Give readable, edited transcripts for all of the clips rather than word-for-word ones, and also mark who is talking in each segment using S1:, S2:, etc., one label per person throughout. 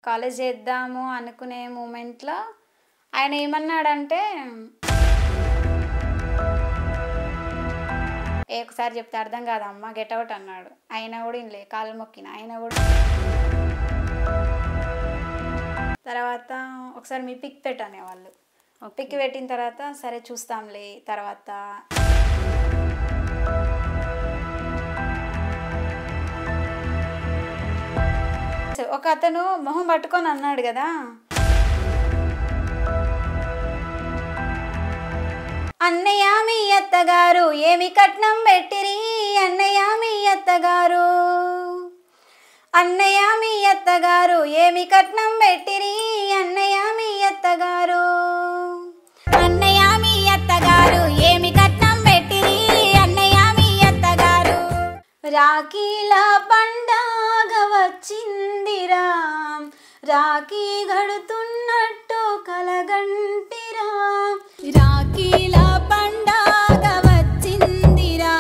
S1: College చేద్దాము అనుకునే మూమెంట్లో ఆయన ఏమన్నాడంటే ఒకసారి చెప్తే అర్థం కాదమ్మా గెట్ అవుట్ అన్నాడు. అయినా కూడా ఇన్లే, కాళ్ళు మొక్కిన అయినా కూడా. తర్వాత ఒకసారి మీ పిక్ పెట్టనేవాళ్ళు. పిక్ పెట్టిన తర్వాత సరే చూస్తాంలే. తర్వాత ఒక అతను మొహం పట్టుకొని అన్నాడు కదా, అన్నయ్య మీ అత్తగారు ఏమి కట్నం పెట్టిరి, అన్నయ్య మీ అత్తగారు, అన్నయ్య మీ అత్తగారు ఏమి కట్నం పెట్టిరి, అన్నయ్య మీ అత్తగారు, అన్నయ్య మీ అత్తగారు ఏమి కట్నం పెట్టిరి, అన్నయ్య మీ అత్తగారు. రాఖీల పండగ వచ్చిందిరా, రాఖీ గడుతున్నట్టు కలగంటిరా, రాఖీల పండగ వచ్చిందిరా,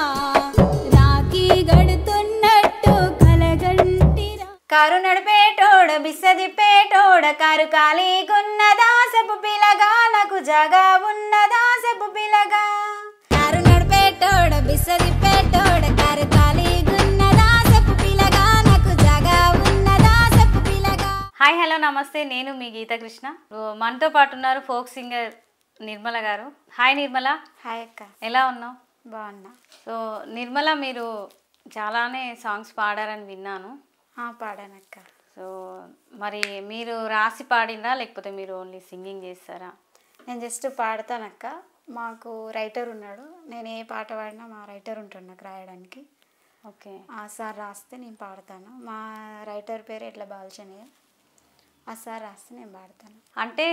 S1: రాఖీ గడుతున్నట్టు కలగంటిరా. కారు నడిపేటోడ బిస్సదిప్పేటోడ, కారు ఖాళీగున్నదా సెపు పిలగా, నాకు జగా ఉన్నదా సెపు పిలగా. కారు నడిపేటోడ బిస్సదిప్పేటోడ, కారు ఖాళీగున్నదా సెపు పిలగా, నాకు జగా ఉన్నదా సెపు పిలగా.
S2: హాయ్ హలో నమస్తే, నేను మీ గీతాకృష్ణ. మనతో పాటు ఉన్నారు ఫోక్ సింగర్ నిర్మల గారు. హాయ్ నిర్మల.
S1: హాయ్ అక్క,
S2: ఎలా ఉన్నావు?
S1: బాగున్నా.
S2: సో నిర్మల, మీరు చాలానే సాంగ్స్ పాడారని విన్నాను.
S1: పాడానక్క.
S2: సో మరి మీరు రాసి పాడిందా లేకపోతే మీరు ఓన్లీ సింగింగ్ చేస్తారా?
S1: నేను జస్ట్ పాడతానక్క. మాకు రైటర్ ఉన్నాడు, నేను ఏ పాట పాడినా మా రైటర్ ఉంటాడు నాకు రాయడానికి.
S2: ఓకే.
S1: ఆ సార్ రాస్తే నేను పాడతాను. మా రైటర్ పేరు ఎట్లా బాల్చనయ్య, ఆ సార్ రాస్తే నేను పాడతాను.
S2: అంటే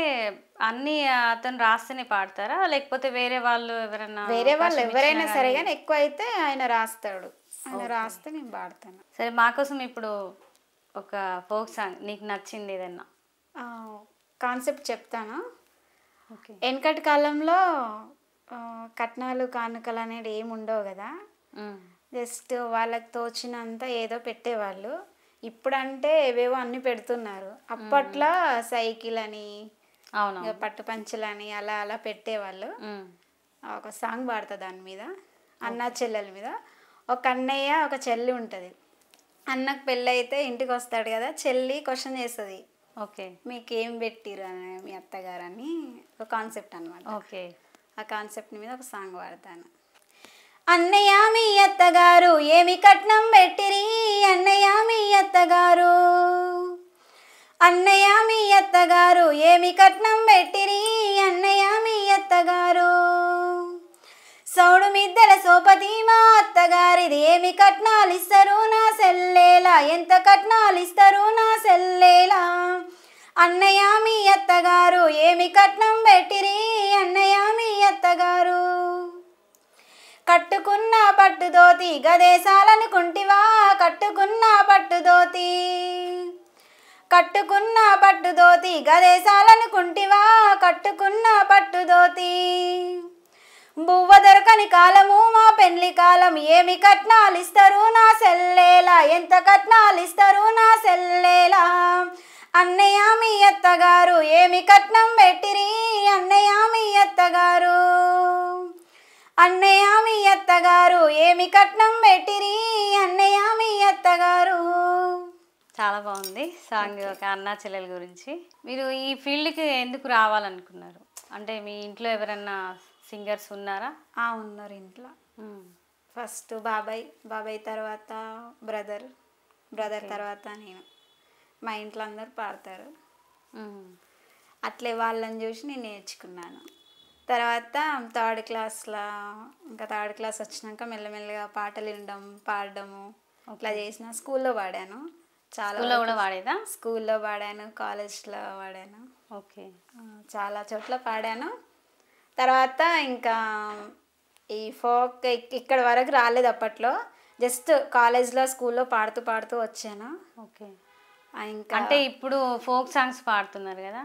S2: అన్నీ అతను రాస్తేనే పాడతారా లేకపోతే వేరే వాళ్ళు ఎవరైనా?
S1: వేరే వాళ్ళు ఎవరైనా సరే కానీ ఎక్కువ అయితే ఆయన రాస్తాడు, ఆయన రాస్తే నేను పాడతాను.
S2: సరే, మాకోసం ఇప్పుడు ఒక ఫోక్ సాంగ్ నీకు నచ్చింది ఏదన్నా
S1: కాన్సెప్ట్ చెప్తాను.
S2: ఓకే.
S1: వెనకటి కాలంలో కట్నాలు కానుకలు అనేది ఏమి ఉండవు కదా, జస్ట్ వాళ్ళకి తోచినంత ఏదో పెట్టేవాళ్ళు. ఇప్పుడంటే ఏవేవో అన్ని పెడుతున్నారు. అప్పట్లో సైకిల్ అని, పట్టు పంచలని అలా అలా పెట్టేవాళ్ళు. ఒక సాంగ్ పాడుతుంది దాని మీద, అన్న చెల్లెల మీద. ఒక అన్నయ్య ఒక చెల్లి ఉంటుంది. అన్నకు పెళ్ళి అయితే ఇంటికి వస్తాడు కదా, చెల్లి క్వశ్చన్ చేస్తుంది,
S2: ఓకే
S1: మీకేం పెట్టిరు అని మీ అత్తగారు అని. ఒక కాన్సెప్ట్ అనమాట.
S2: ఓకే.
S1: ఆ కాన్సెప్ట్ మీద ఒక సాంగ్ పాడతాను. అన్నయ్య మీ అత్తగారు ఏమి కట్నం పెట్టిరి, అన్నయ్య మీ అత్తగారు, అన్నయ్య మీ అత్తగారు ఏమి కట్నం పెట్టిరి, అన్నయ్య మీ అత్తగారు, సౌడు మిద్దెల సోపతి మా అత్తగారిది ఏమి కట్నాలు ఇస్తారు నా సెల్లేలా, ఎంత కట్నాలు ఇస్తారు నా సెల్లేలా, అన్నయ్య మీ అత్తగారు ఏమి కట్నం పెట్టిరి, అన్నయ్య మీ అత్తగారు, కట్టుకున్న పట్టుదోతి గదేశాలనుకుంటివా, కట్టుకున్న పట్టుదోతి, కట్టుకున్న పట్టుదోతి గదేశాలనుకుంటివా, కట్టుకున్న పట్టుదోతి, బువ్వ దొరకని కాలము మా పెళ్లి కాలం ఏమి కట్నాలు ఇస్తారు నా సెల్లేలా, ఎంత కట్నాలు ఇస్తారు నా సెల్లేలా, అన్నయ్య మీ అత్తగారు ఏమి కట్నం పెట్టిరి, అన్నయ్య మీ అత్తగారు, అన్నయ్య మీ అత్తగారు ఏమి కట్నం పెట్టిరి, అన్నయ్య మీ అత్తగారు.
S2: చాలా బాగుంది సాంగ్. ఒక అన్నా చెల్లెల గురించి. మీరు ఈ ఫీల్డ్కి ఎందుకు రావాలనుకున్నారు? అంటే మీ ఇంట్లో ఎవరన్నా సింగర్స్ ఉన్నారా?
S1: ఉన్నారు ఇంట్లో. ఫస్ట్ బాబాయ్ తర్వాత బ్రదర్ తర్వాత నేను. మా ఇంట్లో అందరు పాడతారు. అట్లే వాళ్ళని చూసి నేను నేర్చుకున్నాను. తర్వాత థర్డ్ క్లాస్ వచ్చినాక మెల్లమెల్లగా పాటలు వినడం, పాడడము అట్లా చేసిన. స్కూల్లో పాడాను, చాలా
S2: కూడా పాడేదా?
S1: స్కూల్లో పాడాను, కాలేజ్లో పాడాను.
S2: ఓకే.
S1: చాలా చోట్ల పాడాను. తర్వాత ఇంకా ఈ ఫోక్ ఇక్కడ వరకు రాలేదు అప్పట్లో. జస్ట్ కాలేజ్లో స్కూల్లో పాడుతూ వచ్చాను.
S2: ఓకే.
S1: ఇంకా
S2: అంటే ఇప్పుడు ఫోక్ సాంగ్స్ పాడుతున్నారు కదా,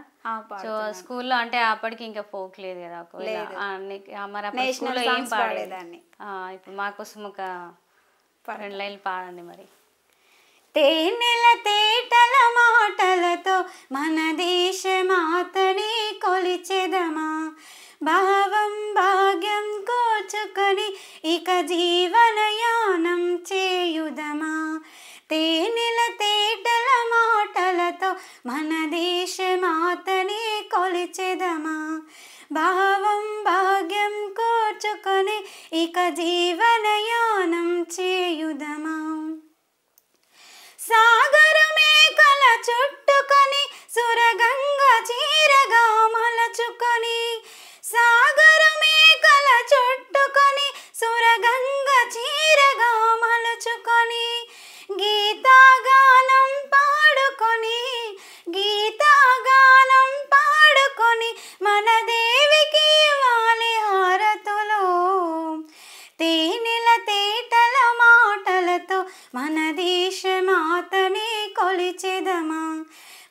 S2: సో స్కూల్లో అంటే అప్పటికి ఇంకా ఫోక్ లేదు కదా, మరి స్కూల్లో ఏం పాడేదాన్ని? ఇప్పుడు మాకోసం ఒక 2 లైన్లు పాడండి మరి.
S1: తేనెల తేటల మాటలతో మన దేశమాతని కొలిచెదమా, భావం భాగ్యం కోర్చుకొని ఇక జీవనయానం చేయుదమా. తేనెల తేటల మాటలతో మన దేశమాతని కొలిచెదమా, భావం భాగ్యం కోర్చుకొని ఇక జీవనయానం చేయుదమా. సాగరమేకల చుట్టుకొని సురగంగ చీరగా మలచుకొని, సాగరమేకల చుట్టుకొని సురగంగ చీరగా మలచుకొని, గీతాగానం పాడుకొని, గీతాగానం పాడుకొని మన దేవికి ఇవ్వాలి హారతులు. తేనెల తేటల మాటలతో మన దేశమాతని కొలిచెదమా,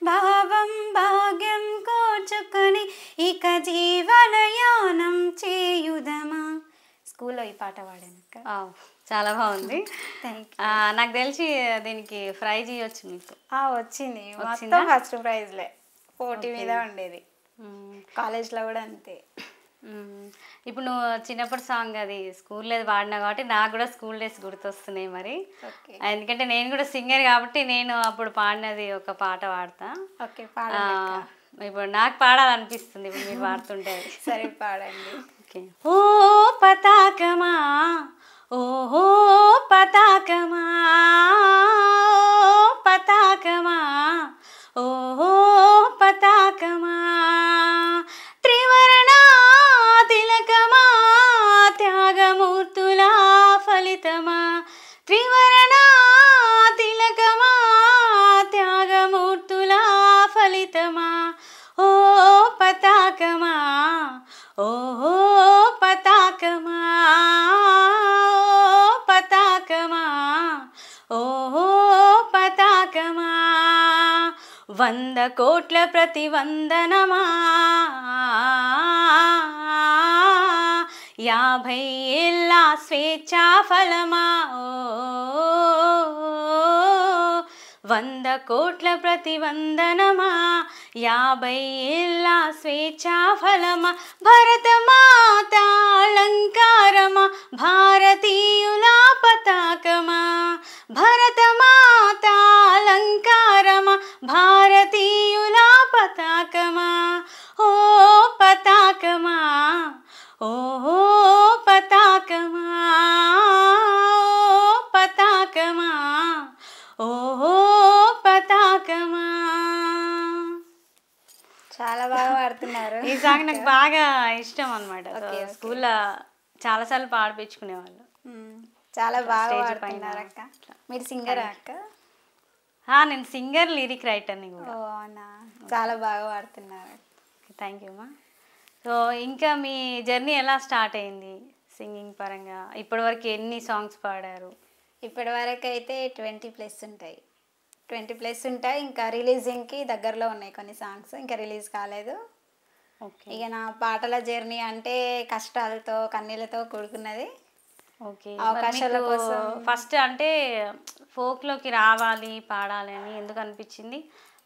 S1: భావం భాగ్యం కోర్చుకొని ఇక జీవనయానం చేయుదమా. స్కూల్లో ఈ పాట పాడానక్క.
S2: చాలా బాగుంది.
S1: Thank you.
S2: నాకు తెలిసి దీనికి ప్రైజ్ ఇవ్వచ్చు మీకు.
S1: వచ్చింది, మొత్తం ఫస్ట్ ప్రైజ్లే, పోటీ మీద ఉండేది. కాలేజ్లో కూడా అంతే.
S2: ఇప్పుడు నువ్వు చిన్నప్పటి సాంగ్ అది స్కూల్లో పాడినావు కాబట్టి నాకు కూడా స్కూల్ డేస్ గుర్తొస్తున్నాయి మరి. ఎందుకంటే నేను కూడా సింగర్ కాబట్టి నేను అప్పుడు పాడినది ఒక పాట పాడతా.
S1: ఓకే,
S2: ఇప్పుడు నాకు పాడాలనిపిస్తుంది ఇప్పుడు మీరు పాడుతుంటే.
S1: సరే పాడండి.
S2: ఓకే. ఓ పతాకమా, ఓహో పతాకమా, పతాకమా, ఓహో పతాకమా, త్రివర్ణ తిలకమా, త్యాగమూర్తుల ఫలితమా, త్రివర్ణ తిలకమా, త్యాగమూర్తుల ఫలితమా, ఓ పతాకమా, ఓహో పతాకమా, పతాకమా, ఓహో పతాకమా, 100 కోట్ల ప్రతివందనమా, 50 ఏళ్ళ స్వేచ్ఛా ఫలమా, 100 కోట్ల ప్రతివందనమా, 50 ఏళ్ళ స్వేచ్ఛా ఫలమా, భరతమాత అలంకారమా, భారతీయుల పతాకమా, భరతమాత అలంకారమా, భారతీయుల పతాకమా, ఓ పతాకమా, ఓహో పతాకమా, పతాకమా, ఓహో పతాకమా.
S1: చాలా బాగా పాడుతున్నారు.
S2: ఈ సాంగ్ నాకు బాగా ఇష్టం అనమాట. స్కూల్లో చాలాసార్లు పాడిపించుకునేవాళ్ళు.
S1: చాలా బాగా పాడుతున్నారు అక్క. మీరు సింగర్ అక్క?
S2: నేను సింగర్, లిరిక్ రైటర్ని కూడా.
S1: అవునా, చాలా బాగా పాడుతున్నారు.
S2: థ్యాంక్ యూ అమ్మా. సో ఇంకా మీ జర్నీ ఎలా స్టార్ట్ అయింది సింగింగ్ పరంగా? ఇప్పటివరకు ఎన్ని సాంగ్స్ పాడారు?
S1: ఇప్పటి వరకు అయితే 20+ ఉంటాయి. 20+ ఉంటాయి. ఇంకా రిలీజింగ్కి దగ్గరలో ఉన్నాయి కొన్ని సాంగ్స్, ఇంకా రిలీజ్ కాలేదు.
S2: ఓకే.
S1: ఇక నా పాటల జర్నీ అంటే కష్టాలతో కన్నీళ్ళతో కూడుకున్నది.
S2: ఓకే.
S1: అవకాశాల కోసం
S2: ఫస్ట్ అంటే ఫోక్లోకి రావాలి, పాడాలి అని ఎందుకు అనిపించింది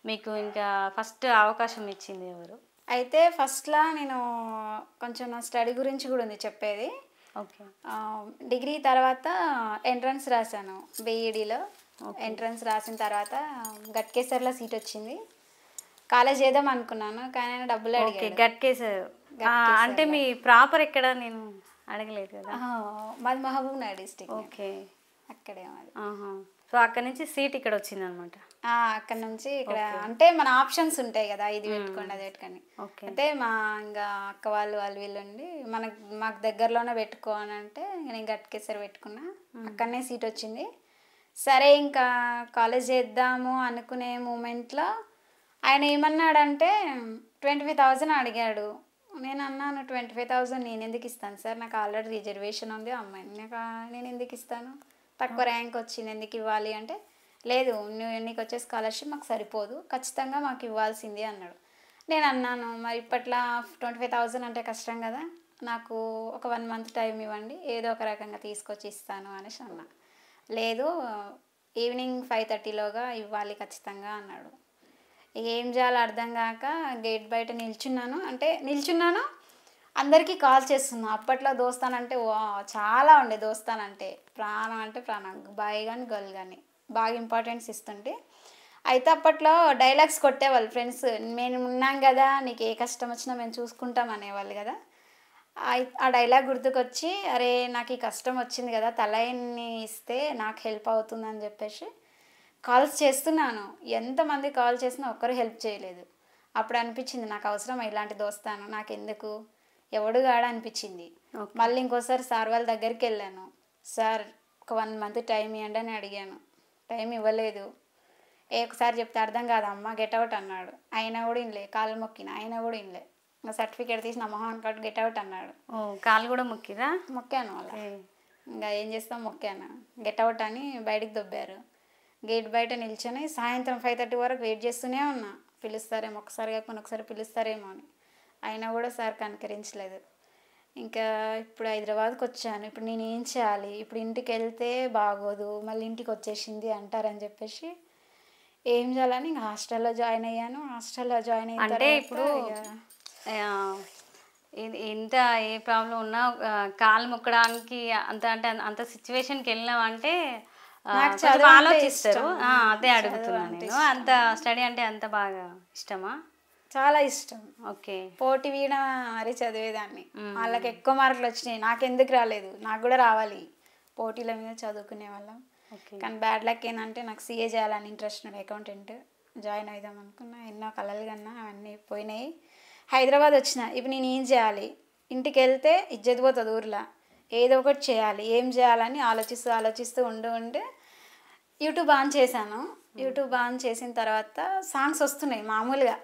S2: మీకు? ఇంకా ఫస్ట్ అవకాశం ఇచ్చింది ఎవరు?
S1: అయితే ఫస్ట్లో నేను కొంచెం నా స్టడీ గురించి కూడా ఉంది చెప్పేది.
S2: ఓకే.
S1: డిగ్రీ తర్వాత ఎంట్రన్స్ రాశాను బీఈడీలో. ఎంట్రన్స్ రాసిన తర్వాత గట్కేసర్లో సీట్ వచ్చింది. కాలేజ్ చేద్దాం అనుకున్నాను, కానీ డబ్బులు అడిగాను.
S2: గట్కేసర్ అంటే మీ ప్రాపర్ ఎక్కడ? నేను అడగలేదు కదా.
S1: మాది మహబూబ్ నగర్ డిస్ట్రిక్ట్.
S2: ఓకే,
S1: అక్కడే మాది.
S2: సో అక్కడ నుంచి సీట్ ఇక్కడ వచ్చింది అనమాట.
S1: అక్కడ నుంచి ఇక్కడ అంటే మన ఆప్షన్స్ ఉంటాయి కదా, ఇది పెట్టుకోండి అది పెట్టుకోండి. అయితే మా ఇంకా అక్క వాళ్ళు వీళ్ళు ఉండి మాకు దగ్గరలోనే పెట్టుకో అని అంటే నేను గట్కేసరి పెట్టుకున్నా. అక్కడనే సీట్ వచ్చింది. సరే ఇంకా కాలేజ్ చేద్దాము అనుకునే మూమెంట్లో ఆయన ఏమన్నాడంటే 25,000 అడిగాడు. నేను అన్నాను 25,000 నేను ఎందుకు ఇస్తాను సార్, నాకు ఆల్రెడీ రిజర్వేషన్ ఉంది అమ్మాయి, నేను ఎందుకు ఇస్తాను, తక్కువ ర్యాంక్ వచ్చింది ఎందుకు ఇవ్వాలి అంటే, లేదు నీకు వచ్చే స్కాలర్షిప్ మాకు సరిపోదు, ఖచ్చితంగా మాకు ఇవ్వాల్సింది అన్నాడు. నేను అన్నాను మరి ఇప్పట్లో 25,000 అంటే కష్టం కదా, నాకు ఒక 1 మంత్ టైం ఇవ్వండి, ఏదో ఒక రకంగా తీసుకొచ్చి ఇస్తాను అనేసి అన్నా. లేదు ఈవినింగ్ 5:30లోగా ఇవ్వాలి ఖచ్చితంగా అన్నాడు. ఇక ఏం చేయాలో అర్థం కాక గేట్ బయట నిల్చున్నాను. అందరికీ కాల్ చేస్తున్నా. అప్పట్లో దోస్తానంటే చాలా ఉండే. దోస్తానంటే ప్రాణం అంటే ప్రాణం. బాయ్ కానీ గర్ల్ కానీ బాగా ఇంపార్టెన్స్ ఇస్తుంటే. అయితే అప్పట్లో డైలాగ్స్ కొట్టేవాళ్ళు ఫ్రెండ్స్. మేము ఉన్నాం కదా, నీకు ఏ కష్టం వచ్చినా మేము చూసుకుంటాం అనేవాళ్ళు కదా. ఆ డైలాగ్ గుర్తుకొచ్చి, అరే నాకు ఈ కష్టం వచ్చింది కదా, తలైన్ని ఇస్తే నాకు హెల్ప్ అవుతుందని చెప్పేసి కాల్స్ చేస్తున్నాను. ఎంతమంది కాల్ చేసినా ఒక్కరు హెల్ప్ చేయలేదు. అప్పుడు అనిపించింది నాకు అవసరం ఇలాంటి దోస్తాను, నాకెందుకు, ఎవడు కాడ అనిపించింది. మళ్ళీ ఇంకోసారి సార్ వాళ్ళ దగ్గరికి వెళ్ళాను. సార్ ఒక 1 month టైం ఇవ్వండి అని అడిగాను. టైం ఇవ్వలేదు. ఒకసారి చెప్తే అర్థం కాదమ్మా గెట్అవుట్ అన్నాడు. అయినా కూడా ఇనలే. కాలు మొక్కిన అయినా కూడా ఇనలే. ఇంకా సర్టిఫికేట్ తీసి నా మొహం కట్ గెట్అవుట్ అన్నాడు.
S2: కాలు కూడా మొక్కిరా? మొక్కాను.
S1: అలా ఇంకా ఏం చేస్తాం, మొక్కాను. గెట్అవుట్ అని బయటికి దొబ్బారు. గేట్ బయట నిల్చొని సాయంత్రం 5:30 వరకు వెయిట్ చేస్తూనే ఉన్నా. పిలుస్తారేమో, ఒకసారి కాకపోతే ఒకసారి పిలుస్తారేమో అని. అయినా కూడా సార్ కనికరించలేదు. ఇంకా ఇప్పుడు హైదరాబాద్కి వచ్చాను. ఇప్పుడు నేను ఏం చేయాలి, ఇప్పుడు ఇంటికి వెళ్తే బాగోదు, మళ్ళీ ఇంటికి వచ్చేసింది అంటారని చెప్పేసి ఏం చేయాలని ఇంకా హాస్టల్లో జాయిన్ అయ్యాను. హాస్టల్లో జాయిన్ అయిన
S2: అంటే ఇప్పుడు ఎంత ఏ ప్రాబ్లం ఉన్నా కాలు మొక్కడానికి అంత సిచ్యువేషన్కి వెళ్ళినామంటే ఆలోచిస్తారు. అదే అడుగుతున్నాను నేను. అంత స్టడీ అంటే అంత బాగా ఇష్టమా?
S1: చాలా ఇష్టం.
S2: ఓకే.
S1: పోటీ వీణ మరి చదివేదాన్ని. వాళ్ళకి ఎక్కువ మార్కులు వచ్చినాయి, నాకెందుకు రాలేదు, నాకు కూడా రావాలి. పోటీల మీద చదువుకునే వాళ్ళం. కానీ బ్యాడ్ లక్ ఏంటంటే నాకు సిఏ చేయాలని ఇంట్రెస్ట్ ఉండే, అకౌంటెంట్ జాయిన్ అవుదాం అనుకున్నా. ఎన్నో కలలు కన్నా అవన్నీ పోయినాయి. హైదరాబాద్ వచ్చిన. ఇప్పుడు నేను ఏం చేయాలి, ఇంటికి వెళ్తే ఇజ్జత్ పోతుంది ఊర్లో, ఏదో ఒకటి చేయాలి, ఏం చేయాలని ఆలోచిస్తూ ఉండి యూట్యూబ్ ఆన్ చేశాను. యూట్యూబ్ ఆన్ చేసిన తర్వాత సాంగ్స్ వస్తున్నాయి. మామూలుగా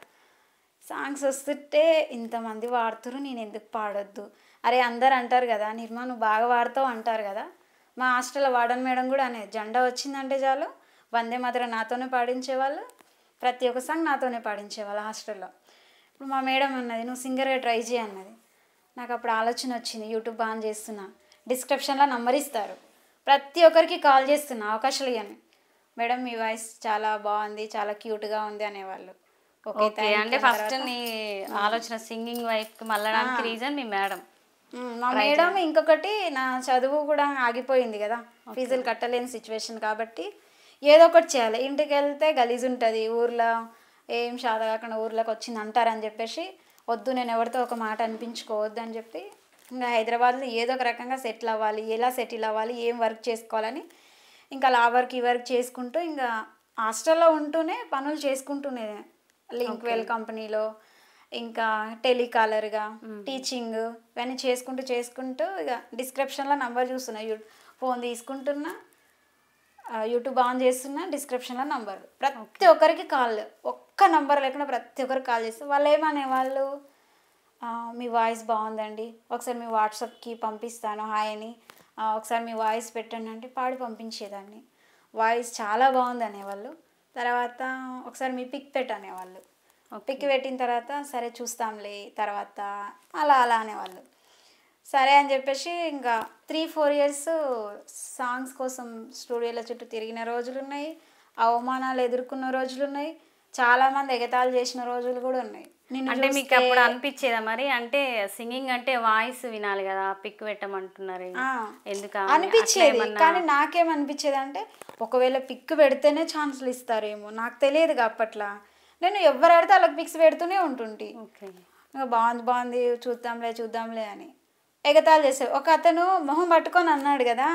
S1: సాంగ్స్ వస్తుంటే ఇంతమంది వాడుతురు, నేను ఎందుకు పాడొద్దు. అరే అందరు అంటారు కదా, నిర్మా నువ్వు బాగా పాడతావు అంటారు కదా. మా హాస్టల్లో వార్డెన్ మేడం కూడా అనేది, జెండా వచ్చిందంటే చాలు వందే మాత్రం నాతోనే పాడించేవాళ్ళు, ప్రతి ఒక్క సాంగ్ నాతోనే పాడించేవాళ్ళు హాస్టల్లో. ఇప్పుడు మా మేడం అన్నది, నువ్వు సింగర్గా ట్రై చేయి అన్నది. నాకు అప్పుడు ఆలోచన వచ్చింది. యూట్యూబ్ ఆన్ చేస్తున్నా, డిస్క్రిప్షన్లో నంబర్ ఇస్తారు, ప్రతి ఒక్కరికి కాల్ చేస్తున్నా అవకాశాలు ఇవ్వని. మేడం మీ వాయిస్ చాలా బాగుంది, చాలా క్యూట్గా ఉంది అనేవాళ్ళు.
S2: ఓకే. అంటే ఫస్ట్ నీ ఆలోచన సింగింగ్ వైపుకి మళ్ళడానికి రీజన్ మీ మేడం.
S1: మా మేడం. ఇంకొకటి నా చదువు కూడా ఆగిపోయింది కదా, ఫీజులు కట్టలేని సిచ్యువేషన్ కాబట్టి ఏదో ఒకటి చేయాలి. ఇంటికి వెళ్తే గలీజ్ ఉంటుంది, ఊర్లో ఏం షాద కాకుండా ఊర్లోకి వచ్చింది అంటారని చెప్పేసి వద్దు, నేను ఎవరితో ఒక మాట అనిపించుకోవద్దు అని చెప్పి ఇంకా హైదరాబాద్లో ఏదో ఒక రకంగా సెటిల్ అవ్వాలి, ఎలా సెటిల్ అవ్వాలి, ఏం వర్క్ చేసుకోవాలని ఇంకా అలా ఆ వర్క్ ఈ వర్క్ చేసుకుంటూ ఇంకా హాస్టల్లో ఉంటూనే పనులు చేసుకుంటూనే లింక్వెల్ కంపెనీలో ఇంకా టెలికాలర్గా టీచింగ్ ఇవన్నీ చేసుకుంటూ ఇక డిస్క్రిప్షన్లో నంబర్ చూస్తున్నా, ఫోన్ తీసుకుంటున్నా, యూట్యూబ్ ఆన్ చేస్తున్నా, డిస్క్రిప్షన్లో నంబర్, ప్రతి ఒక్కరికి కాల్, ఒక్క నంబర్ లేకుండా ప్రతి ఒక్కరికి కాల్ చేస్తే వాళ్ళు ఏమనేవాళ్ళు, మీ వాయిస్ బాగుందండి, ఒకసారి మీ వాట్సాప్కి పంపిస్తాను హాయ్ అని, ఒకసారి మీ వాయిస్ పెట్టండి అంటే పాడి పంపించేదాన్ని. వాయిస్ చాలా బాగుంది అనేవాళ్ళు. తర్వాత ఒకసారి మీ పిక్ పెట్టనేవాళ్ళు. పిక్ పెట్టిన తర్వాత సరే చూస్తాంలే తర్వాత అలా అనేవాళ్ళు. సరే అని చెప్పేసి ఇంకా 3-4 years సాంగ్స్ కోసం స్టూడియోల చుట్టూ తిరిగిన రోజులు ఉన్నాయి, అవమానాలు ఎదుర్కొన్న రోజులు ఉన్నాయి, చాలామంది ఎగతాళి చేసిన రోజులు కూడా ఉన్నాయి.
S2: అంటే మీకు అప్పుడు అనిపించేదా మరి, అంటే సింగింగ్ అంటే వాయిస్ వినాలి కదా, పిక్ పెట్టమంటున్నారు ఎందుకు
S1: అనిపించేది. కానీ నాకేమనిపించేది అంటే ఒకవేళ పిక్ పెడితేనే ఛాన్సులు ఇస్తారేమో, నాకు తెలియదుగా అప్పట్లో. నేను ఎవరు ఆడితే వాళ్ళకి పిక్స్ పెడుతూనే ఉంటుంటి. ఇంకా బాగుంది చూద్దాంలే అని ఎగతాళి చేసేది. ఒక అతను మొహం పట్టుకొని అన్నాడు కదా,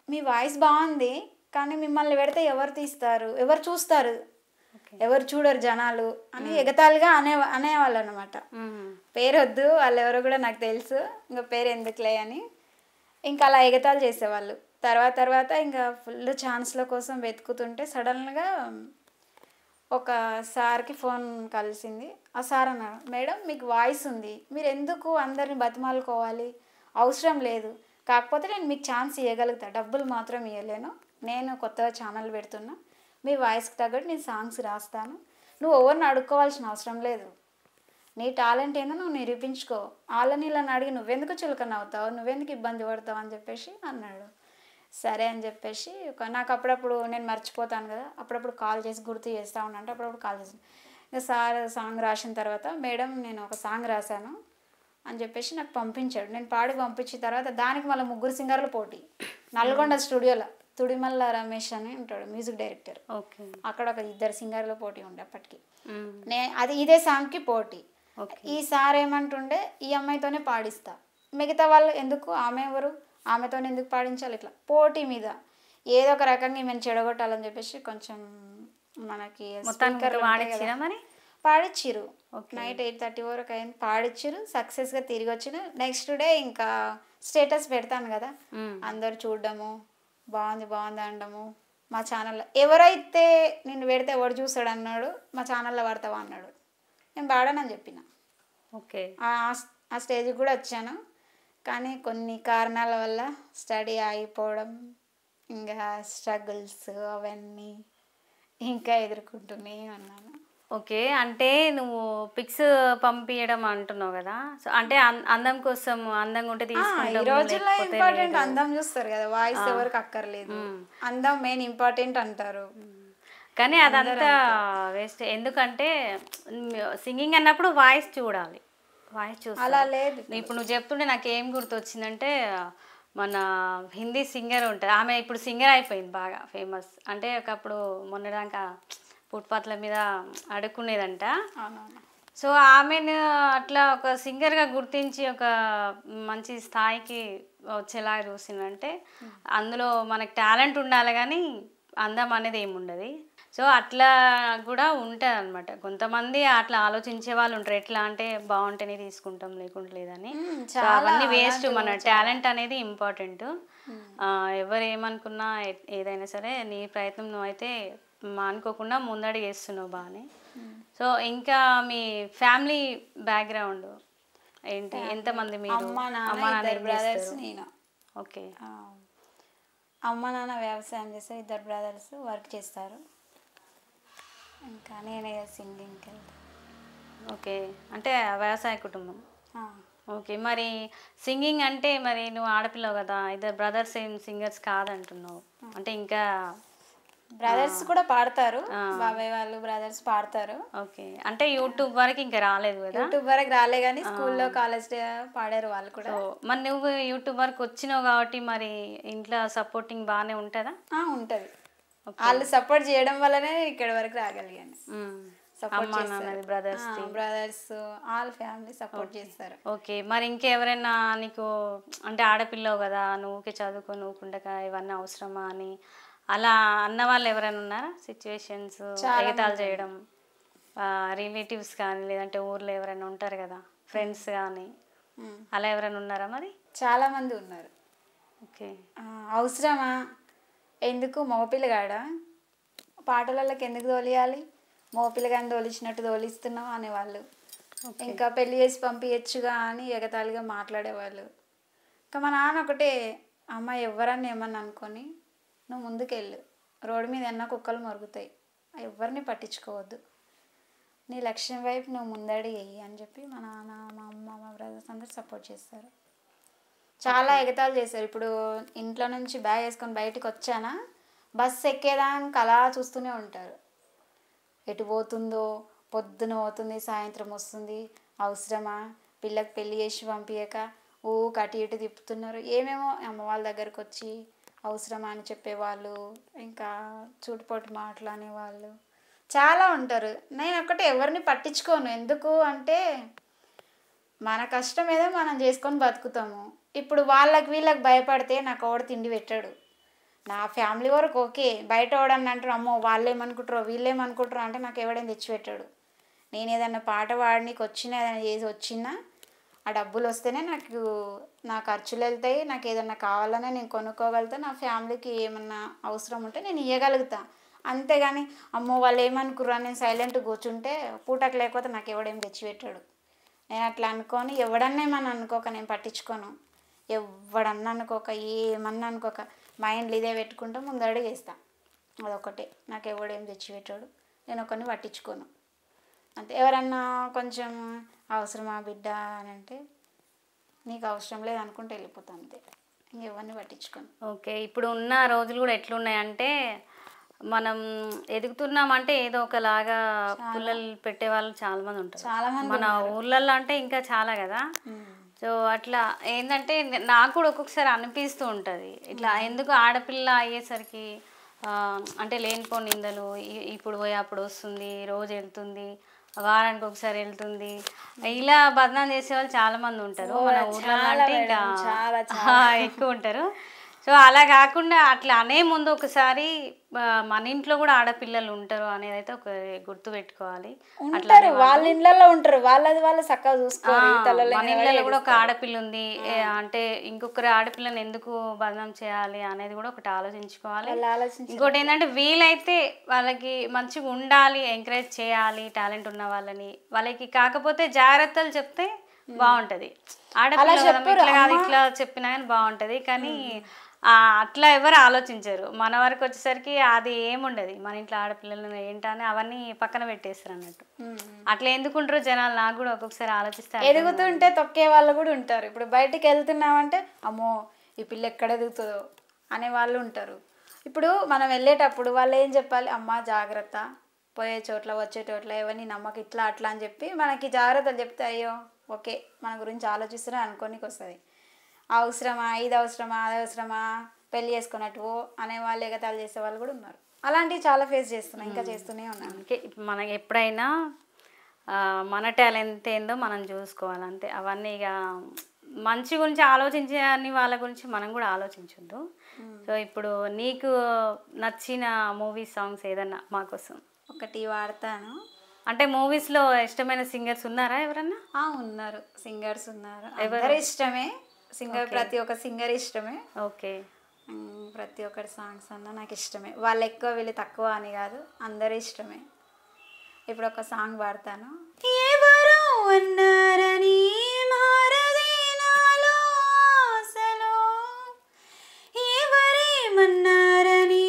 S1: మీ వాయిస్ బాగుంది కానీ మిమ్మల్ని పెడితే ఎవరు తీస్తారు, ఎవరు చూస్తారు, ఎవరు చూడరు జనాలు అని ఎగతాళిగా అనేవాళ్ళు అనమాట. పేరు వద్దు, వాళ్ళు ఎవరో కూడా నాకు తెలుసు, ఇంకా పేరు ఎందుకులే అని ఇంకా అలా ఎగతాళి చేసేవాళ్ళు. తర్వాత ఇంకా ఫుల్ ఛాన్స్ల కోసం వెతుకుతుంటే సడన్గా ఒక సార్కి ఫోన్ కలిసింది. ఆ సార్ అన్నాడు, మేడం మీకు వాయిస్ ఉంది, మీరు ఎందుకు అందరిని బతిమాలుకోవాలి, అవసరం లేదు, కాకపోతే నేను మీకు ఛాన్స్ ఇవ్వగలుగుతా, డబ్బులు మాత్రం ఇవ్వలేను, నేను కొత్తగా ఛానల్ పెడుతున్నా, మీ వాయిస్కి తగ్గట్టు నేను సాంగ్స్ రాస్తాను, నువ్వు ఎవరిని అడుక్కోవాల్సిన అవసరం లేదు, నీ టాలెంట్ ఏందో నువ్వు నిరూపించుకో, వాళ్ళని అడిగి నువ్వెందుకు చులకన అవుతావు, నువ్వెందుకు ఇబ్బంది పడతావు అని చెప్పేసి అన్నాడు. సరే అని చెప్పేసి నాకు అప్పుడప్పుడు నేను మర్చిపోతాను కదా, అప్పుడప్పుడు కాల్ చేసి గుర్తు చేస్తూ ఉన్నాను, అప్పుడప్పుడు కాల్ చేసి ఇక సార్ సాంగ్ రాసిన తర్వాత మేడం నేను ఒక సాంగ్ రాశాను అని చెప్పేసి నాకు పంపించాడు. నేను పాడి పంపించిన తర్వాత దానికి మళ్ళీ 3 సింగర్లు పోటీ నల్గొండ స్టూడియోలో. తుడిమల్ల రమేష్ అని ఉంటాడు మ్యూజిక్ డైరెక్టర్, అక్కడ ఒక 2 సింగర్ల పోటీ ఉండే అప్పటికి. అది ఇదే సాంగ్కి పోటీ. ఈ సార్ ఏమంటుండే, ఈ అమ్మాయితోనే పాడిస్తా, మిగతా వాళ్ళు ఎందుకు, ఆమె ఎవరు, ఆమెతో ఎందుకు పాడించాలి, ఇట్లా పోటీ మీద ఏదో ఒక రకంగా ఈమెను చెడగొట్టాలని చెప్పేసి కొంచెం మనకి పాడిచ్చిరు. నైట్ 8:30 వరకు అయింది, పాడిచ్చిరు, సక్సెస్గా తిరిగి వచ్చిన నెక్స్ట్ డే ఇంకా స్టేటస్ పెడతాను కదా, అందరు చూడడము, బాగుంది బాగుంది అనడము. మా ఛానల్లో ఎవరైతే నిన్ను పెడితే ఎవడు చూస్తాడు అన్నాడు, మా ఛానల్లో పడతావా అన్నాడు. నేను పాడానని చెప్పిన.
S2: ఓకే,
S1: ఆ స్టేజ్కి కూడా వచ్చాను. కానీ కొన్ని కారణాల వల్ల స్టడీ ఆగిపోవడం, ఇంకా స్ట్రగుల్స్ అవన్నీ ఇంకా ఎదుర్కొంటూనే ఉన్నాను.
S2: ఓకే, అంటే నువ్వు పిక్స్ పంపించడం అంటున్నావు కదా, సో అంటే అందం కోసం, అందంగా ఉంటే
S1: ఈ రోజుల్లో ఇంపార్టెంట్ అందం చూస్తారు కదా, వాయిస్ ఎవరికి అక్కర్లేదు, అందం మెయిన్ ఇంపార్టెంట్ అంటారు.
S2: కానీ అదంతా వేస్ట్. ఎందుకంటే సింగింగ్ అన్నప్పుడు వాయిస్ చూడాలి, వాయిస్ చూసి
S1: అలా లేదు.
S2: ఇప్పుడు నువ్వు చెప్తుంటే నాకు ఏం గుర్తొచ్చిందంటే, మన హిందీ సింగర్ ఉంటుంది, ఆమె ఇప్పుడు సింగర్ అయిపోయింది బాగా ఫేమస్. అంటే ఒకప్పుడు మొన్నదాకా ఫుట్పాత్ల మీద అడుక్కునేదంట. సో ఆమెను అట్లా ఒక సింగర్గా గుర్తించి ఒక మంచి స్థాయికి వచ్చేలాగా చూసిందంటే అందులో మనకు టాలెంట్ ఉండాలి కానీ అందం అనేది ఏముండదు. సో అట్లా కూడా ఉంటుంది అనమాట. కొంతమంది అట్లా ఆలోచించే వాళ్ళు ఉంటారు, ఎట్లా అంటే బాగుంటేనే తీసుకుంటాం లేకుంటే లేదని. సో అవన్నీ వేస్ట్, మన టాలెంట్ అనేది ఇంపార్టెంట్. ఎవరు ఏమనుకున్నా ఏదైనా సరే నీ ప్రయత్నం నువ్వైతే మానుకోకుండా ముందడుగు వేస్తున్నావు బాగానే. సో ఇంకా మీ ఫ్యామిలీ బ్యాక్గ్రౌండ్ ఏంటి, ఎంతమంది మీరు?
S1: అమ్మ నాన్న బ్రదర్స్, నేను.
S2: ఓకే,
S1: అమ్మ నాన్న వ్యవసాయం చేస్తారు, 2 బ్రదర్స్ వర్క్ చేస్తారు, ఇంకా నేనే సింగింగ్కి వెళ్తాను.
S2: ఓకే, అంటే వ్యవసాయ కుటుంబం. ఓకే, మరి సింగింగ్ అంటే మరి నువ్వు ఆడపిల్లవు కదా, 2 బ్రదర్స్ ఏం సింగర్స్ కాదంటున్నావు అంటే? ఇంకా
S1: బ్రదర్స్ కూడా పాడతారు, బాబాయ్ వాళ్ళు బ్రదర్స్ పాడతారు.
S2: ఓకే, అంటే యూట్యూబ్ వరకు ఇంకా రాలేదు కదా?
S1: యూట్యూబ్ వరకు రాలే కానీ స్కూల్లో కాలేజ్ పాడారు వాళ్ళు కూడా.
S2: మరి నువ్వు యూట్యూబ్ వరకు వచ్చినావు కాబట్టి మరి ఇంట్లో సపోర్టింగ్ బాగానే ఉంటుందా?
S1: ఉంటుంది, వాళ్ళు సపోర్ట్ చేయడం వల్లనే ఇక్కడ వరకు రాగలిగాను. బ్రదర్స్ ఆల్ ఫ్యామిలీ సపోర్ట్ చేస్తారు.
S2: ఓకే, మరి ఇంకెవరైనా నీకు అంటే ఆడపిల్లవు కదా, నువ్వుకే చదువుకో, నువ్వుకుండగా ఇవన్నీ అవసరమా అని అలా అన్న వాళ్ళు ఎవరైనా ఉన్నారా? సిచ్యువేషన్స్ ఎగతాలు చేయడం, రిలేటివ్స్ కానీ లేదంటే ఊర్లో ఎవరైనా ఉంటారు కదా ఫ్రెండ్స్ కానీ, అలా ఎవరైనా ఉన్నారా? మరి
S1: చాలామంది ఉన్నారు.
S2: ఓకే,
S1: అవసరమా, ఎందుకు మగపిల్లగాడా పాటలకి ఎందుకు తోలియాలి, మగపిల్లగాని తోలిచ్చినట్టు తోలిస్తున్నావు అనేవాళ్ళు. ఇంకా పెళ్లి చేసి పంపించచ్చుగా అని ఎగతాళిగా మాట్లాడేవాళ్ళు. ఇంకా మా నాన్న ఒకటే, అమ్మ ఎవరన్నా ఏమన్నా అనుకొని నువ్వు ముందుకెళ్ళు, రోడ్డు మీద ఎన్న కుక్కలు మరుగుతాయి, ఎవరిని పట్టించుకోవద్దు, నీ లక్ష్యం వైపు నువ్వు ముందడి వెయ్యి అని చెప్పి మా నాన్న, మా అమ్మ, మా బ్రదర్స్ అందరు సపోర్ట్ చేస్తారు. చాలా ఎగతాళి చేశారు. ఇప్పుడు ఇంట్లో నుంచి బ్యాగ్ వేసుకొని బయటకు వచ్చానా, బస్సు ఎక్కేదానికి అలా చూస్తూనే ఉంటారు, ఎటు పోతుందో, పొద్దున పోతుంది సాయంత్రం వస్తుంది, అవసరమా, పిల్లకి పెళ్ళి చేసి పంపించక కటి ఇటు తిప్పుతున్నారు, ఏమేమో అమ్మ వాళ్ళ దగ్గరకు వచ్చి అవసరమా అని చెప్పేవాళ్ళు, ఇంకా చూటుపోటు మాటలు వాళ్ళు చాలా ఉంటారు. నేను ఒక్కటే ఎవరిని పట్టించుకోను. ఎందుకు అంటే మన కష్టం ఏదో మనం చేసుకొని బతుకుతాము. ఇప్పుడు వీళ్ళకి భయపడితే నాకు ఎవడు తిండి పెట్టాడు. నా ఫ్యామిలీ వరకు ఓకే, బయట ఎవడన్నా అంటారు అమ్మో వాళ్ళు ఏమనుకుంటారో వీళ్ళు ఏమనుకుంటారో అంటే నాకు ఎవడైనా తెచ్చిపెట్టాడు. నేను ఏదన్నా పాట పాడనీకి వచ్చినా, ఏదైనా చేసి వచ్చినా ఆ డబ్బులు వస్తేనే నా ఖర్చులు వెళ్తాయి, నాకు ఏదన్నా కావాలన్నా నేను కొనుక్కోగలుగుతా, నా ఫ్యామిలీకి ఏమన్నా అవసరం ఉంటే నేను ఇవ్వగలుగుతా. అంతేగాని అమ్మో వాళ్ళు ఏమనుకుర్రా నేను సైలెంట్గా కూర్చుంటే పూటకు లేకపోతే నాకు ఎవడేం తెచ్చిపెట్టాడు. నేను అట్లా అనుకొని ఎవడన్నా ఏమన్నా అనుకోక నేను పట్టించుకోను. ఎవడన్నా అనుకోక ఏమన్నా అనుకోక మైండ్లో ఇదే పెట్టుకుంటూ ముందడుగు వేస్తా. అదొకటే, నాకు ఎవడేం తెచ్చిపెట్టాడు, నేను ఒకరిని పట్టించుకోను అంతే. ఎవరన్నా కొంచెం అవసరమా బిడ్డ అని అంటే నీకు అవసరం లేదు అనుకుంటే వెళ్ళిపోతా అంతే. ఇంకెవరిని పట్టించుకోను.
S2: ఓకే. ఇప్పుడు ఉన్న రోజులు కూడా ఎట్లున్నాయంటే, మనం ఎదుగుతున్నామంటే ఏదో ఒకలాగా పుల్లలు పెట్టేవాళ్ళు చాలా మంది ఉంటారు.
S1: చాలా మంది
S2: మన ఊర్లల్లో అంటే ఇంకా చాలా కదా. సో అట్లా ఏంటంటే నాకు కూడా ఒక్కొక్కసారి అనిపిస్తూ ఉంటుంది, ఇట్లా ఎందుకు ఆడపిల్ల అయ్యేసరికి అంటే లేనిపోని నిందలు, ఇప్పుడు పోయి అప్పుడు వస్తుంది, రోజు వెళ్తుంది, వారానికి ఒకసారి వెళ్తుంది, ఇలా బదనాం చేసే వాళ్ళు చాలా మంది ఉంటారు మన ఊర్లలో. అంటే ఇంకా ఎక్కువ ఉంటారు. సో అలా కాకుండా అట్లా అనే ముందు ఒకసారి మన ఇంట్లో కూడా ఆడపిల్లలు ఉంటారు అనేది అయితే ఒక గుర్తు పెట్టుకోవాలి.
S1: ఉంటారు, వాళ్ళ ఇళ్ళల్లో ఉంటారు, వాళ్ళది వాళ్ళు చక్కగా చూసుకోవాలి.
S2: మన ఇళ్ళలో కూడా ఒక ఆడపిల్ల ఉంది అంటే ఇంకొకరి ఆడపిల్లని ఎందుకు బదనాం చేయాలి అనేది కూడా ఒకటి ఆలోచించుకోవాలి. ఇంకోటి ఏంటంటే వీలైతే వాళ్ళకి మంచిగా ఉండాలి, ఎంకరేజ్ చేయాలి టాలెంట్ ఉన్న వాళ్ళని. వాళ్ళకి కాకపోతే జాగ్రత్తలు చెప్తే బాగుంటది. ఆడపిల్ల ఇట్లా కాదు ఇట్లా చెప్పినా కానీ బాగుంటది. కానీ అట్లా ఎవరు ఆలోచించరు. మన వరకు వచ్చేసరికి అది ఏముండదు, మన ఇంట్లో ఆడపిల్లలు ఏంటని అవన్నీ పక్కన పెట్టేస్తారు అన్నట్టు. అట్లా ఎందుకుంటారు జనాలు నాకు కూడా ఒక్కొక్కసారి ఆలోచిస్తారు.
S1: ఎదుగుతుంటే తొక్కే వాళ్ళు కూడా ఉంటారు. ఇప్పుడు బయటికి వెళ్తున్నామంటే అమ్మో ఈ పిల్ల ఎక్కడ ఎదుగుతుందో అనే వాళ్ళు ఉంటారు. ఇప్పుడు మనం వెళ్ళేటప్పుడు వాళ్ళు ఏం చెప్పాలి, అమ్మ జాగ్రత్త, పోయే చోట్ల వచ్చే చోట్ల ఎవరిని నమ్మక ఇట్లా అట్లా అని చెప్పి మనకి జాగ్రత్తలు చెప్తే అయ్యో ఓకే మన గురించి ఆలోచిస్తున్నా అనుకోనికి వస్తుంది. అవసరమా, ఇది అవసరమా, అది అవసరమా, పెళ్ళి చేసుకున్నట్టు అనే వాళ్ళు ఎగతాలు చేసే వాళ్ళు కూడా ఉన్నారు. అలాంటివి చాలా ఫేస్ చేస్తున్నాం, ఇంకా చేస్తూనే ఉన్నాను.
S2: అందుకే మనకి ఎప్పుడైనా మన టాలెంట్ ఏందో మనం చూసుకోవాలి అంతే. అవన్నీ ఇక మంచి గురించి ఆలోచించని వాళ్ళ గురించి మనం కూడా ఆలోచించొద్దు. సో ఇప్పుడు నీకు నచ్చిన మూవీ సాంగ్స్ ఏదన్నా మాకోసం
S1: ఒకటి వాడతాను.
S2: అంటే మూవీస్లో ఇష్టమైన సింగర్స్ ఉన్నారా ఎవరన్నా?
S1: ఉన్నారు, సింగర్స్ ఉన్నారు, ఎవరు ఇష్టమే. సింగర్ ప్రతి ఒక్క సింగర్ ఇష్టమే.
S2: ఓకే.
S1: ప్రతి ఒక్కరి సాంగ్స్ అన్నా నాకు ఇష్టమే. వాళ్ళు ఎక్కువ వీళ్ళు తక్కువ అని కాదు, అందరూ ఇష్టమే. ఇప్పుడు ఒక సాంగ్ పాడతాను. ఎవరో అన్నారని మారదే నాలో ఆశలో, ఎవరేమన్నారని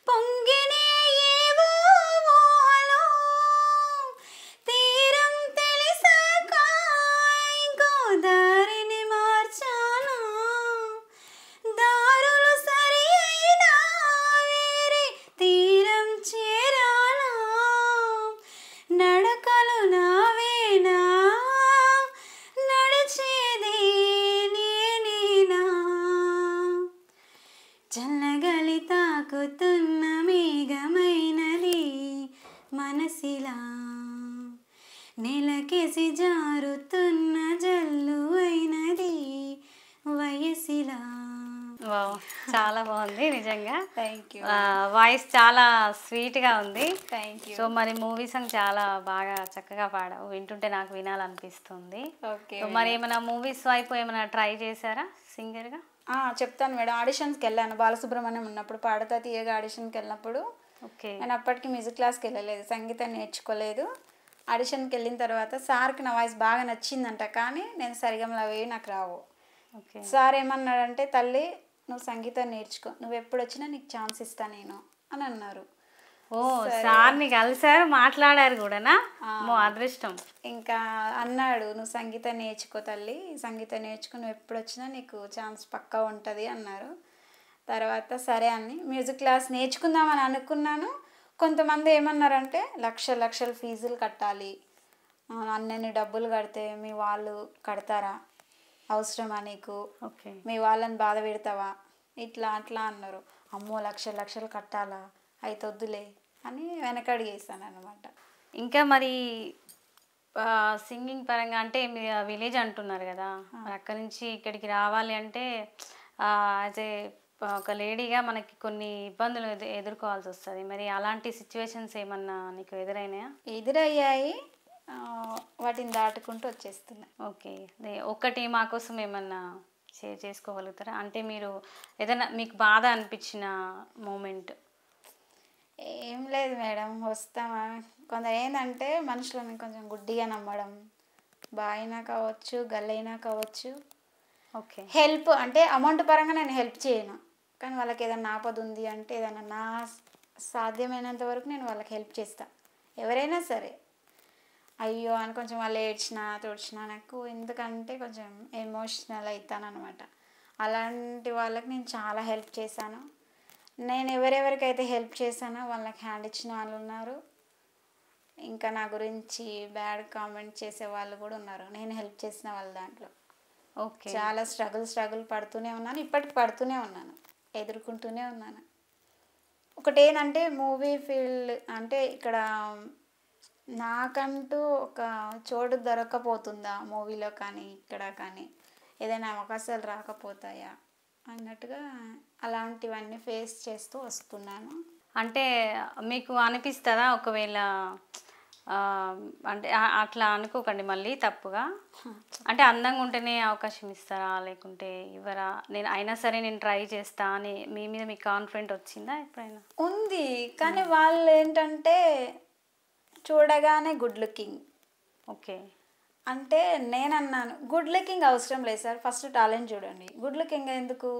S1: పొంగినే ఏవో ఊహలో, తీరం తెలిసాక ఇంకో దారిని మార్చాను, దారులు సరి అయినా వేరే తీరం చేరాను, నడకలు నావేనా నడిచేది నేనేనా, చల్లగలి తాకుతున్న మేఘమైనది మనసిలా, నెలకేసి జారుతున్న జల్లు అయినది వయసిలా.
S2: వావ్, చాలా బాగుంది నిజంగా.
S1: Thank you.
S2: వాయిస్ చాలా స్వీట్గా ఉంది.
S1: Thank you.
S2: సో మరి మూవీ సాంగ్ చాలా బాగా చక్కగా పాడావు, వింటుంటే నాకు వినాలనిపిస్తుంది.
S1: ఓకే.
S2: సో మరి ఏమైనా మూవీస్ వైపు ఏమైనా ట్రై చేశారా సింగర్గా?
S1: చెప్తాను మేడం. ఆడిషన్స్కి వెళ్ళాను, బాలసుబ్రహ్మణ్యం ఉన్నప్పుడు పాడతా తీయగా ఆడిషన్కి వెళ్ళినప్పుడు.
S2: ఓకే.
S1: నేను అప్పటికి మ్యూజిక్ క్లాస్కి వెళ్ళలేదు, సంగీతం నేర్చుకోలేదు. ఆడిషన్కి వెళ్ళిన తర్వాత సార్కి నా వాయిస్ బాగా నచ్చిందంట, కానీ నేను సరిగమలు అవి నాకు రావు.
S2: ఓకే.
S1: సార్ ఏమన్నాడంటే, తల్లి నువ్వు సంగీతం నేర్చుకో, నువ్వు ఎప్పుడు వచ్చినా నీకు ఛాన్స్ ఇస్తా నేను అని అన్నారు.
S2: ఓ సార్ని కలిసారు, మాట్లాడారు కూడానా? అదృష్టం.
S1: ఇంకా అన్నాడు, నువ్వు సంగీతం నేర్చుకో తల్లి, సంగీతం నేర్చుకో, నువ్వు ఎప్పుడు వచ్చినా నీకు ఛాన్స్ పక్కా ఉంటుంది అన్నారు. తర్వాత సరే అని మ్యూజిక్ క్లాస్ నేర్చుకుందామని అనుకున్నాను. కొంతమంది ఏమన్నారంటే లక్షలు ఫీజులు కట్టాలి, అన్నన్ని డబ్బులు కడితే మీ వాళ్ళు కడతారా, అవసరమా నీకు,
S2: ఓకే,
S1: మీ వాళ్ళని బాధ పెడతావా, ఇట్లా అట్లా అన్నారు. అమ్మో లక్షలు కట్టాలా, అయితే వద్దులే అని వెనకడిగేసాను అనమాట.
S2: ఇంకా మరి సింగింగ్ పరంగా అంటే మీ విలేజ్ అంటున్నారు కదా, మరి అక్కడి నుంచి ఇక్కడికి రావాలి అంటే యాజ్ ఏ ఒక లేడీగా మనకి కొన్ని ఇబ్బందులు ఎదుర్కోవాల్సి వస్తుంది. మరి అలాంటి సిచ్యువేషన్స్ ఏమన్నా నీకు ఎదురైనాయా?
S1: ఎదురయ్యాయి, వాటిని దాటుకుంటూ వచ్చేస్తున్నా.
S2: ఓకే. ఒక్కటి మా కోసం ఏమన్నా షేర్ చేసుకోగలుగుతారా? అంటే మీరు ఏదైనా మీకు బాధ అనిపించిన మూమెంట్?
S1: ఏం లేదు మేడం, వస్తామా. కొందరు ఏంటంటే మనుషులని కొంచెం గుడ్డిగా నమ్మడం, బాయినా కావచ్చు గల్లైనా కావచ్చు.
S2: ఓకే.
S1: హెల్ప్ అంటే అమౌంట్ పరంగా నేను హెల్ప్ చేయను, కానీ వాళ్ళకి ఏదైనా ఆపద ఉంది అంటే ఏదైనా నా సాధ్యమైనంత వరకు నేను వాళ్ళకి హెల్ప్ చేస్తాను, ఎవరైనా సరే. అయ్యో అని కొంచెం వాళ్ళు ఏడ్చినా తుడిచినా నాకు ఎందుకంటే కొంచెం ఎమోషనల్ అవుతాను అనమాట. అలాంటి వాళ్ళకి నేను చాలా హెల్ప్ చేశాను. నేను ఎవరెవరికైతే హెల్ప్ చేశానో వాళ్ళకి హ్యాండ్ ఇచ్చిన వాళ్ళు ఉన్నారు. ఇంకా నా గురించి బ్యాడ్ కామెంట్ చేసే వాళ్ళు కూడా ఉన్నారు, నేను హెల్ప్ చేసిన వాళ్ళ దాంట్లో.
S2: ఓకే.
S1: చాలా స్ట్రగుల్ పడుతూనే ఉన్నాను, ఇప్పటికి పడుతూనే ఉన్నాను, ఎదుర్కొంటూనే ఉన్నాను. ఒకటి ఏంటంటే మూవీ ఫీల్డ్ అంటే ఇక్కడ నాకంటూ ఒక చోటు దొరక్కపోతుందా మూవీలో కానీ ఇక్కడ కానీ, ఏదైనా అవకాశాలు రాకపోతాయా అన్నట్టుగా అలాంటివన్నీ ఫేస్ చేస్తూ వస్తున్నాను.
S2: అంటే మీకు అనిపిస్తుందా ఒకవేళ అంటే అట్లా అనుకోకండి మళ్ళీ తప్పుగా, అంటే అందంగా ఉంటేనే అవకాశం ఇస్తారా లేకుంటే ఇవ్వరా, నేను అయినా సరే నేను ట్రై చేస్తా అని మీ మీద మీకు కాన్ఫిడెంట్ వచ్చిందా ఎప్పుడైనా?
S1: ఉంది, కానీ వాళ్ళు ఏంటంటే చూడగానే గుడ్ లుకింగ్.
S2: ఓకే.
S1: అంటే నేనన్నాను గుడ్ లుకింగ్ అవసరం లేదు సార్, ఫస్ట్ టాలెంట్ చూడండి. గుడ్ లుకింగ్ ఎందుకు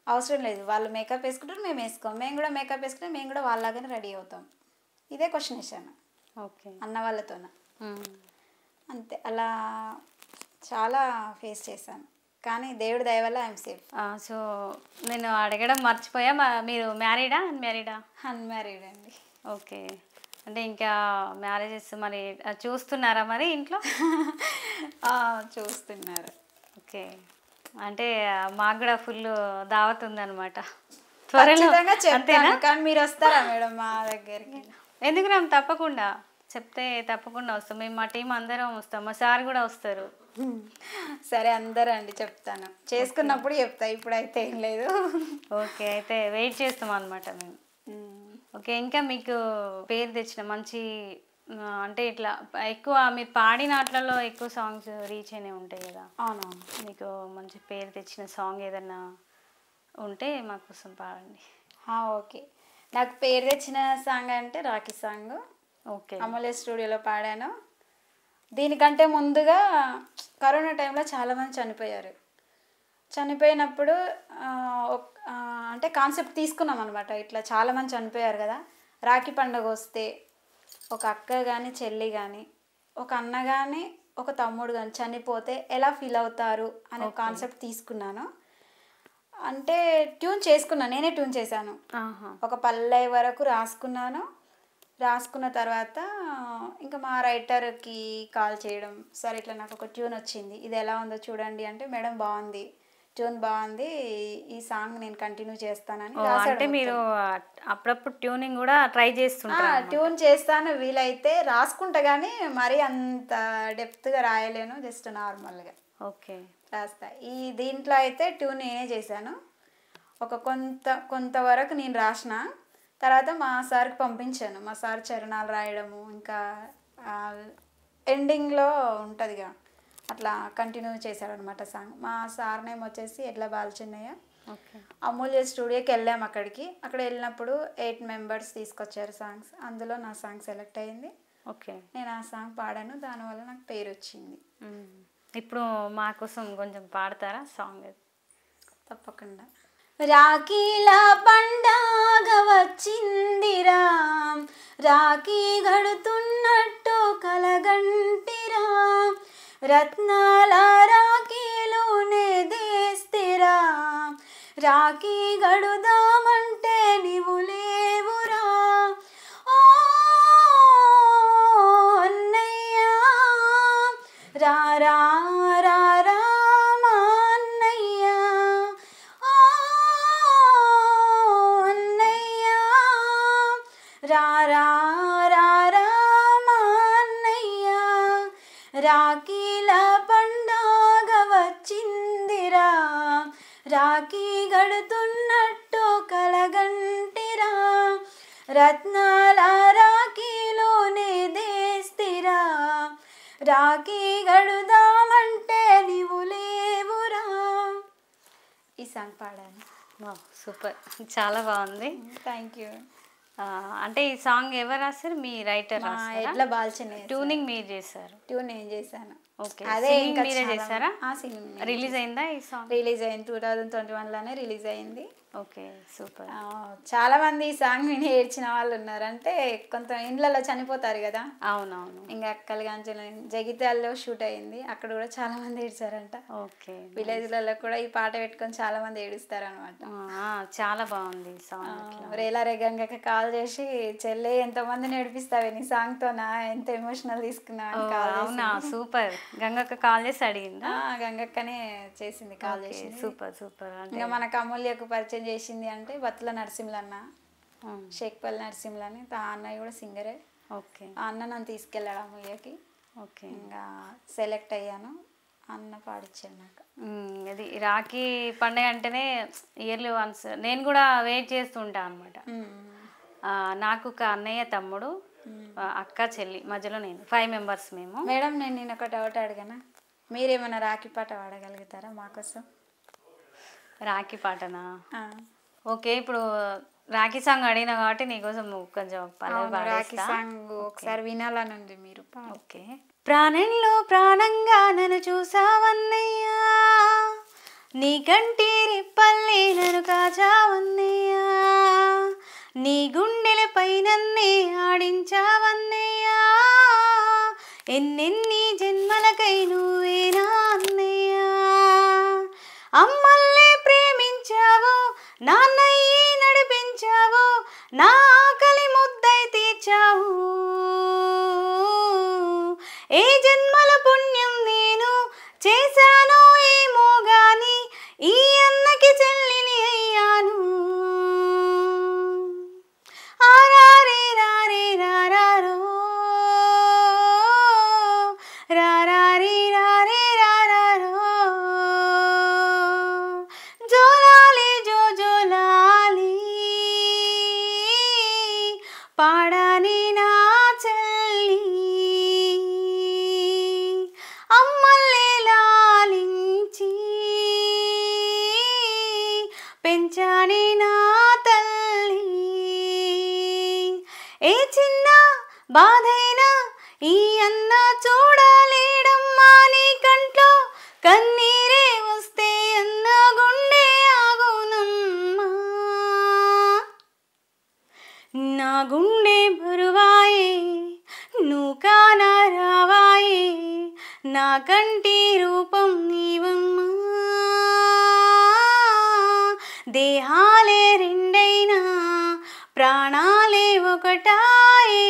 S1: అవసరం లేదు, వాళ్ళు మేకప్ వేసుకుంటారు, మేము వేసుకోం, మేము కూడా మేకప్ వేసుకుంటే మేము కూడా వాళ్ళలాగానే రెడీ అవుతాం. ఇదే క్వశ్చన్ వేసాను
S2: ఓకే.
S1: అన్న వాళ్ళతోన. అంతే, అలా చాలా ఫేస్ చేశాను, కానీ దేవుడి దయ వల్ల ఐఎమ్ సేఫ్.
S2: సో నేను అడగడం మర్చిపోయా, మీరు మ్యారీడా అన్మ్యారీడా?
S1: అన్మ్యారీడ్ అండి.
S2: ఓకే. అంటే ఇంకా మ్యారేజెస్ మరి చూస్తున్నారా మరి ఇంట్లో?
S1: చూస్తున్నారు.
S2: ఓకే. అంటే మాకు కూడా ఫుల్ దావత్ ఉందన్నమాట త్వరలో.
S1: అంతేనా? కానీ మీరు వస్తారా మేడం మా దగ్గరికి?
S2: ఎందుకు రామ్, తప్పకుండా చెప్తే తప్పకుండా వస్తాం, మేము మా టీం అందరం వస్తాం, మా సార్ కూడా వస్తారు.
S1: సరే అందరూ అండి, చెప్తాను, చేసుకున్నప్పుడు చెప్తా, ఇప్పుడైతే ఏం లేదు.
S2: ఓకే, అయితే వెయిట్ చేస్తాం అనమాట మేము. ఓకే. ఇంకా మీకు పేరు తెచ్చిన మంచి అంటే ఇట్లా ఎక్కువ మీరు పాడిన వాటిలలో ఎక్కువ సాంగ్స్ రీచ్ అయినవి ఉంటాయి కదా?
S1: అవునవును.
S2: మీకు మంచి పేరు తెచ్చిన సాంగ్ ఏదన్నా ఉంటే మా కోసం పాడండి.
S1: ఓకే, నాకు పేరు తెచ్చిన సాంగ్ అంటే రాఖీ సాంగ్.
S2: ఓకే.
S1: అమూల్య స్టూడియోలో పాడాను. దీనికంటే ముందుగా కరోనా టైంలో చాలామంది చనిపోయారు. చనిపోయినప్పుడు అంటే కాన్సెప్ట్ తీసుకున్నాం అనమాట, ఇట్లా చాలామంది చనిపోయారు కదా, రాఖీ పండుగ వస్తే ఒక అక్క కానీ చెల్లి కానీ ఒక అన్న కానీ ఒక తమ్ముడు కానీ చనిపోతే ఎలా ఫీల్ అవుతారు అనే కాన్సెప్ట్ తీసుకున్నాను. అంటే ట్యూన్ చేసుకున్నాను, నేనే ట్యూన్ చేశాను, ఒక పల్లె వరకు రాసుకున్నాను. రాసుకున్న తర్వాత ఇంకా మా రైటర్కి కాల్ చేయడం, సార్ ఇట్లా నాకు ఒక ట్యూన్ వచ్చింది, ఇది ఎలా ఉందో చూడండి అంటే, మేడం బాగుంది, ట్యూన్ బాగుంది, ఈ సాంగ్ నేను కంటిన్యూ చేస్తానని రాశాడు.
S2: అంటే మీరు అప్పుడప్పుడు ట్యూనింగ్ కూడా ట్రై చేస్తుంటారు?
S1: ట్యూన్ చేస్తాను, వీలైతే రాసుకుంటా, కానీ మరీ అంత డెప్త్గా రాయలేను, జస్ట్ నార్మల్గా
S2: ఓకే
S1: రాస్తా. ఈ దీంట్లో అయితే ట్యూన్ నేనే చేశాను. ఒక కొంతవరకు నేను రాసిన తర్వాత మా సార్కి పంపించాను. మా సార్ చరణాలు రాయడము, ఇంకా ఎండింగ్లో ఉంటుందిగా అట్లా కంటిన్యూ చేశారనమాట సాంగ్. మా సార్ నేమ్ వచ్చేసి ఎడ్ల బాలచిన్నయ్య. అమూల్య స్టూడియోకి వెళ్ళాము. అక్కడ వెళ్ళినప్పుడు 8 మెంబర్స్ తీసుకొచ్చారు సాంగ్స్, అందులో నా సాంగ్ సెలెక్ట్ అయింది.
S2: ఓకే.
S1: నేను ఆ సాంగ్ పాడాను, దానివల్ల నాకు పేరు వచ్చింది.
S2: ఇప్పుడు మా కోసం కొంచెం పాడతారా సాంగ్?
S1: తప్పకుండా. రాఖీల పండగ వచ్చిందిరా, రాఖీ గడుతున్నట్టు కలగంటిరా, రత్నాల రాఖీలు నేదేస్తిరా, రాఖీ గడుదామంటే నీవు లేవురా, ఓ అన్నయ్యా రారా రారా మా అన్నయ్యా, ఓ అన్నయ్యా రారా రారా మా అన్నయ్యా, రాఖీల పండగ వచ్చిందిరా, రాఖీ గడుతున్నట్టు కలగంటిరా, రత్నాల రాఖీలో నేదేస్తిరా, రాఖీ గడుదామంటే నీవు లేవురా. ఈ సాంగ్ పాడాను.
S2: సూపర్, చాలా బాగుంది.
S1: Thank you.
S2: అంటే ఈ సాంగ్ ఎవరు రాశారు? మీ రైటర్
S1: ఎట్లా బాల్చిన్నయ్య.
S2: ట్యూనింగ్ మీరు చేశారు?
S1: ట్యూన్ నేను చేశాను.
S2: ఓకే.
S1: అదే ఇంకా
S2: మీరే చేశారా?
S1: సింగింగ్
S2: రిలీజ్ అయిందా ఈ సాంగ్?
S1: రిలీజ్ అయింది 2021లోనే రిలీజ్ అయింది.
S2: Okay, super.
S1: చాలా మంది ఈ సాంగ్ విని ఏడ్చిన వాళ్ళు ఉన్నారు. అంటే కొంత ఇండ్లలో చనిపోతారు కదా,
S2: అవునవును.
S1: ఇంకా అక్కలు కాంచెలు జగిత్యాలలో షూట్ అయింది, అక్కడ కూడా చాలా మంది ఏడ్చారంట.
S2: ఓకే,
S1: విలేజ్లలో కూడా ఈ పాట పెట్టుకొని చాలా మంది ఏడుస్తారు అనమాట.
S2: చాలా బాగుంది సాంగ్.
S1: రేలారే గంగకి కాల్ చేసి చెల్లె ఎంతమందిని ఏడిపిస్తావే నీ సాంగ్తోనా, ఎంత ఎమోషనల్ తీసుకున్నా అని కాల్ చేసి.
S2: అవునా, సూపర్. గంగక్క కాల్ చేసి అడిగిందా?
S1: గంగక్కనే చేసింది, కాల్ చేసింది.
S2: Super super.
S1: ఇంకా మనకు అమూల్యకు పరిచయం చేసింది అంటే బత్తుల నరసింహులన్న, షేక్పల్లి నరసింహులని, ఆ అన్నయ్య కూడా సింగరే.
S2: ఓకే.
S1: ఆ అన్న నన్ను తీసుకెళ్ళాడు అమూల్యకి.
S2: ఓకే.
S1: ఇంకా సెలెక్ట్ అయ్యాను, అన్న పాడిచ్చాడు నాకు.
S2: అది రాఖీ పండుగ అంటేనే ఇయర్లీ వన్స్ నేను కూడా వెయిట్ చేస్తుంటా అనమాట. నాకు ఒక అన్నయ్య, తమ్ముడు, అక్క, చెల్లి, మధ్యలో నేను, 5 మెంబర్స్ మేము.
S1: మేడం నేను ఒక డౌట్ అడిగానా, మీరేమైనా రాఖీ పాట పాడగలుగుతారా మాకోసం?
S2: రాఖీ పాటనా? ఓకే, ఇప్పుడు రాఖీ సాంగ్ అడిగినా కాబట్టి నీకోసం కొంచెం
S1: రాఖీ సాంగ్ ఒకసారి వినాలని ఉంది, మీరు.
S2: ఓకే. ప్రాణంలో ప్రాణంగా నన్ను చూసావన్నయ్యా, నీ కంటి రెప్పల్లే నన్ను కాచావన్నయ్యా, నీ గుండెలపై నన్నే ఆడించావన్నయ్యా, ఎన్నెన్ని జన్మలకై నువ్వేనా అన్నయ్యా, అమ్మల్లే ప్రేమించావు, నాన్నయ్యే నడిపించావు, నా ఆకలి ముద్దై తీర్చావు, ఏ జన్మల పుణ్యం నేను చేశానో ఏమో గాని ఈ అన్నకి చెల్లిని అయ్యాను, ఆరారే రారే రారారో, రారారి రారే రారారో, జోలాలి జో జోలాలి పాడాని నా చెల్లి, అమ్మల్లే లాలించి పెంచాని నా తల్లి, ఏ చిన్న బాధైనా ఈ అన్న చూడలేడమ్మా, నీ కంట్లో కన్నీరే వస్తే అన్న గుండె ఆగునమ్మా, నా గుండె బరువాయే నువ్వు కానా రావాయే, నా కంటి రూపం నీవమ్మా, దేహాలే రెండైనా ప్రాణాలే ఒకటాయే,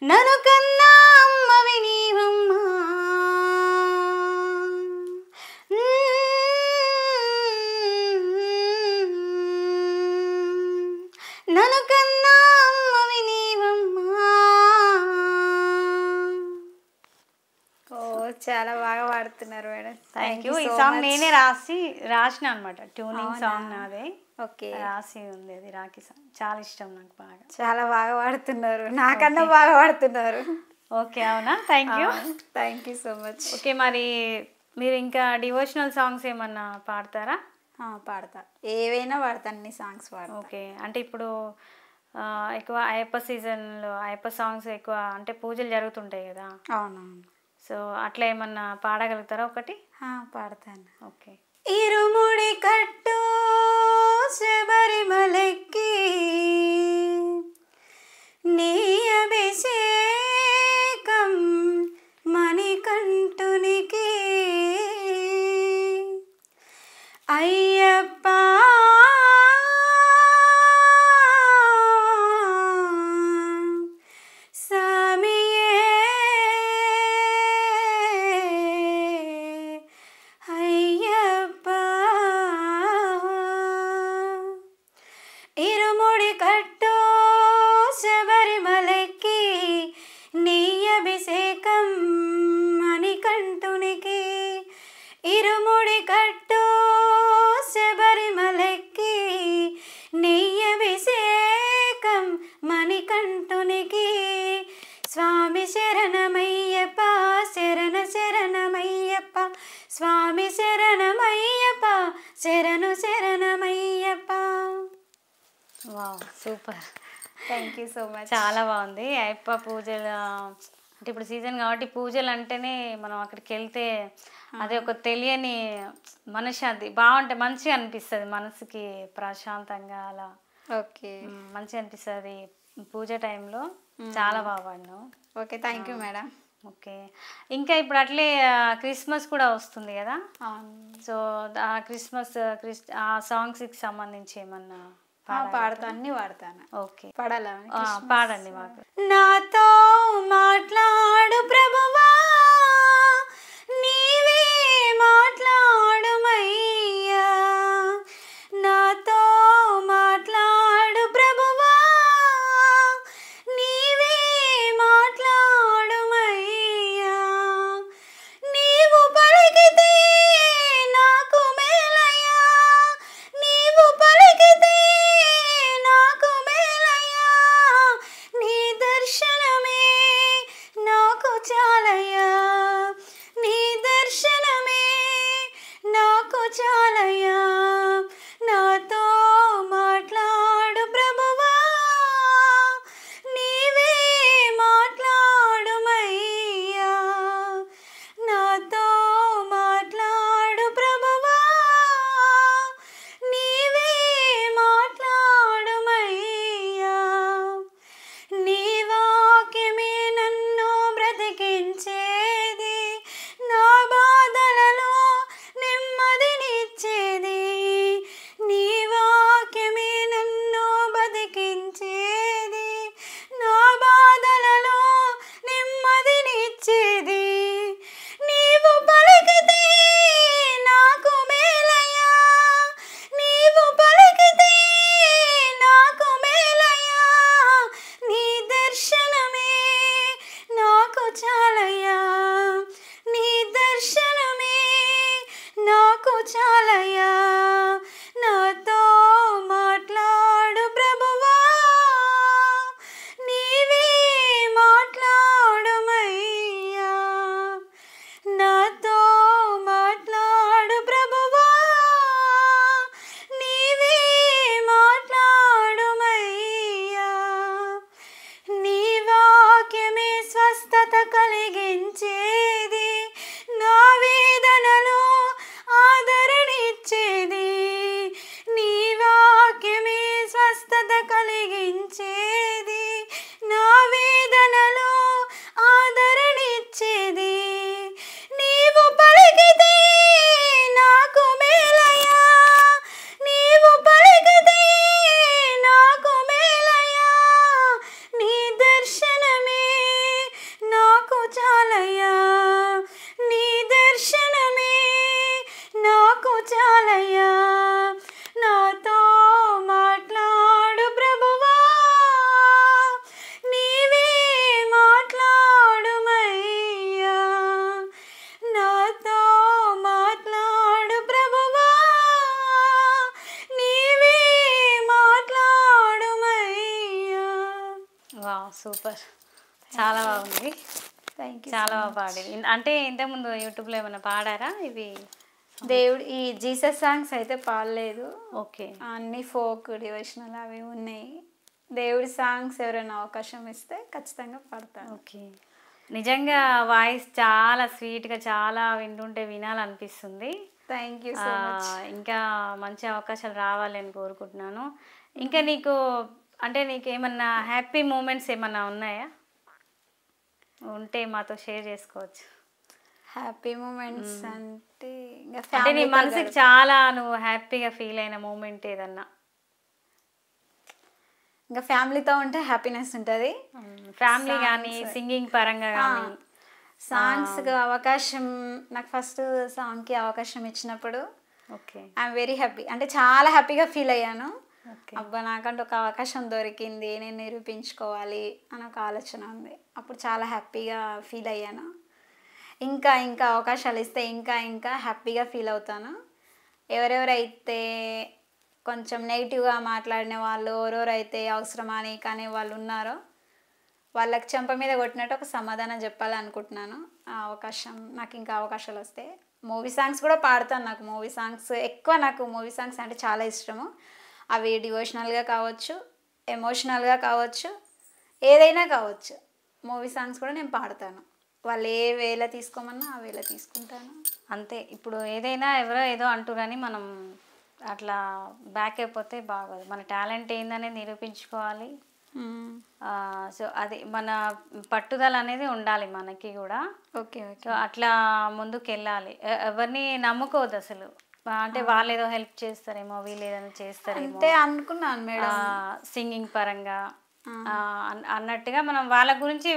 S2: నన్ను కన్నా అమ్మవి నీవమ్మా, నన్ను కన్నా అమ్మవి నీవమ్మా.
S1: చాలా బాగా పాడుతున్నారు మేడం.
S2: Thank you. ఈ సాంగ్ నేనే రాసిన అనమాట, ట్యూనింగ్ సాంగ్ నాదే. ఓకే, రాసి ఉంది అది. రాఖీ సాంగ్ చాలా ఇష్టం నాకు, బాగా.
S1: చాలా బాగా పాడుతున్నారు, నాకన్నా బాగా పాడుతున్నారు.
S2: ఓకే, అవునా? Thank you.
S1: Thank you so much.
S2: Okay, మరి మీరు ఇంకా డివోషనల్ సాంగ్స్ ఏమన్నా పాడతారా?
S1: పాడతా, ఏవైనా పాడతా, అన్ని సాంగ్స్ పాడతా.
S2: ఓకే, అంటే ఇప్పుడు ఎక్కువ అయ్యప్ప సీజన్లో అయ్యప్ప సాంగ్స్ ఎక్కువ, అంటే పూజలు జరుగుతుంటాయి కదా.
S1: అవునవును.
S2: సో అట్లా ఏమన్నా పాడగలుగుతారా ఒకటి?
S1: పాడతాను.
S2: ఓకే.
S1: ఇరుముడి కట్టు శబరిమలెక్కి నీ అభిషేకం మణికంఠునికి, అయ్యప్ప స్వామి శరణమయ్యప్ప, శరణు శరణమయ్యప్ప.
S2: Wow, super.
S1: Thank you so much.
S2: చాలా బాగుంది. అయ్యప్ప పూజల అంటే ఇప్పుడు సీజన్ కాబట్టి పూజలు అంటేనే మనం అక్కడికి వెళ్తే అది ఒక తెలియని మనశ్శాంతి బాగుంటుంది, మంచిగా అనిపిస్తుంది, మనసుకి ప్రశాంతంగా అలా
S1: ఓకే.
S2: మంచిగా అనిపిస్తుంది పూజ టైంలో. చాలా బాగా పాడినావు.
S1: Okay, thank you madam.
S2: Okay. ఇంకా ఇప్పుడు అట్లే క్రిస్మస్ కూడా వస్తుంది కదా,
S1: అవును.
S2: సో ఆ క్రిస్మస్ ఆ సాంగ్స్కి సంబంధించి ఏమన్నా
S1: పాడతా, అన్ని పాడతాను.
S2: ఓకే,
S1: పాడాలా?
S2: పాడండి మాకు.
S1: నాతో మాట్లాడు ప్రభువా, నీవే మాట్లాడుమయ్యా. నాతో మాట్లాడు ప్రభువా, నీవే మాట్లాడుమయ్యా. నీవు పలికితే నాకు మేలయ్యా, నీవు పలికితే నాకు మేలయ్యా. నీ దర్శనమే నాకు చాలయ్యా, నీ దర్శనమే నాకు చాలయ్యా. నాతో మాట్లాడు ప్రభువా, నీవే మాట్లాడుమయ్యా. నాతో మాట్లాడు ప్రభువా, నీవే మాట్లాడుమయ్యా. నీ వాక్యమే నన్ను బ్రతికించేది, నా బాధలలో నెమ్మదినిచ్చేది. నీ వాక్యమే నన్ను బతికించేది, నా బాధలలో నెమ్మదినిచ్చేది. నీవు పలికితే నాకు మేలయ్యా, నీవు పలికితే నాకు మేలయ్యా. నీ దర్శనమే నాకు చాలయ్యా, నీ దర్శనమే నాకు చాలయ్యా. నాతో మాట్లాడు ప్రభువా, నీవే మాట్లాడుమయ్యా. నాతో మాట్లాడు ప్రభువా, నీవే మాట్లాడుమయ్యా. నీ వాక్యమే స్వస్థత కలిగించేది, నా వేదనలో ఆదరణిచ్చేది. నీ వాక్యమే స్వస్థత కలిగించేది, నా వేదనలో ఆదరణిచ్చేది. నీవు పలికితే నాకు మేలయ్యా, నీవు పలికితే నాకు మేలయ్యా. నీ దర్శనమే నాకు చాలయ్యా, నీ దర్శనమే నాకు చాలయ్యా. నాతో మాట్లాడు ప్రభువా, నీవే మాట్లాడుమయ్యా. నాతో మాట్లాడు ప్రభువా, నీవే మాట్లాడుమయ్యా.
S2: వావ్, సూపర్, చాలా బాగుంది.
S1: Thank you.
S2: చాలా బాగా పాడింది. అంటే ఇంతకుముందు యూట్యూబ్లో ఏమైనా పాడారా ఇవి?
S1: దేవుడు ఈ జీసస్ సాంగ్స్ అయితే పాడలేదు,
S2: ఓకే.
S1: అన్ని ఫోక్ డివోషనల్ అవి ఉన్నాయి. దేవుడి సాంగ్స్ ఎవరైనా అవకాశం ఇస్తే ఖచ్చితంగా పాడతాను.
S2: ఓకే. నిజంగా వాయిస్ చాలా స్వీట్గా, చాలా వింటుంటే వినాలనిపిస్తుంది.
S1: Thank you so much.
S2: ఇంకా మంచి అవకాశాలు రావాలని కోరుకుంటున్నాను. ఇంకా నీకు అంటే నీకు ఏమన్నా హ్యాపీ మూమెంట్స్ ఏమన్నా ఉన్నాయా? ఉంటే మాతో షేర్ చేసుకోవచ్చు.
S1: హ్యాపీ మూమెంట్స్ అంటే ఇంకా
S2: అంటే నీ మనసుకి చాలా నువ్వు హ్యాపీగా ఫీల్ అయిన మూమెంట్ ఏదన్నా?
S1: ఇంకా ఫ్యామిలీతో ఉంటే హ్యాపీనెస్ ఉంటుంది.
S2: ఫ్యామిలీ కానీ సింగింగ్ పరంగా కానీ
S1: సాంగ్స్కి అవకాశం, నాకు ఫస్ట్ సాంగ్కి అవకాశం ఇచ్చినప్పుడు
S2: ఓకే,
S1: ఐఎమ్ వెరీ హ్యాపీ, అంటే చాలా హ్యాపీగా ఫీల్ అయ్యాను.
S2: ఓకే.
S1: అబ్బా, నాకంటే ఒక అవకాశం దొరికింది, నేను నిరూపించుకోవాలి అని ఒక ఆలోచన ఉంది. అప్పుడు చాలా హ్యాపీగా ఫీల్ అయ్యాను. ఇంకా ఇంకా అవకాశాలు ఇస్తే ఇంకా ఇంకా హ్యాపీగా ఫీల్ అవుతాను. ఎవరెవరైతే కొంచెం నెగిటివ్గా మాట్లాడిన వాళ్ళు, ఎవరెవరైతే అవసరమా అని కానీ వాళ్ళు ఉన్నారో వాళ్ళకి చెంప మీద కొట్టినట్టు ఒక సమాధానం చెప్పాలనుకుంటున్నాను. ఆ అవకాశం నాకు ఇంకా అవకాశాలు వస్తే మూవీ సాంగ్స్ కూడా పాడతాను. నాకు మూవీ సాంగ్స్ ఎక్కువ, నాకు మూవీ సాంగ్స్ అంటే చాలా ఇష్టము. అవి డివోషనల్గా కావచ్చు, ఎమోషనల్గా కావచ్చు, ఏదైనా కావచ్చు. మూవీ సాంగ్స్ కూడా నేను పాడతాను. వాళ్ళు ఏ వేళ తీసుకోమన్నా ఆ వేళ తీసుకుంటాను.
S2: అంతే. ఇప్పుడు ఏదైనా ఎవరో ఏదో అంటురని మనం అట్లా బ్యాక్ అయిపోతే బాగోదు. మన టాలెంట్ ఏందనేది నిరూపించుకోవాలి. సో అది మన పట్టుదల అనేది ఉండాలి మనకి కూడా.
S1: Okay okay.
S2: సో అట్లా ముందుకెళ్ళాలి. ఎవరిని నమ్ముకోవద్దు అసలు. అంటే వాళ్ళు ఏదో హెల్ప్ చేస్తారేమో, వీళ్ళు ఏదైనా చేస్తారేమో
S1: అంటే అనుకున్నాను మేడం
S2: సింగింగ్ పరంగా అన్నట్టుగా మనం వాళ్ళ గురించి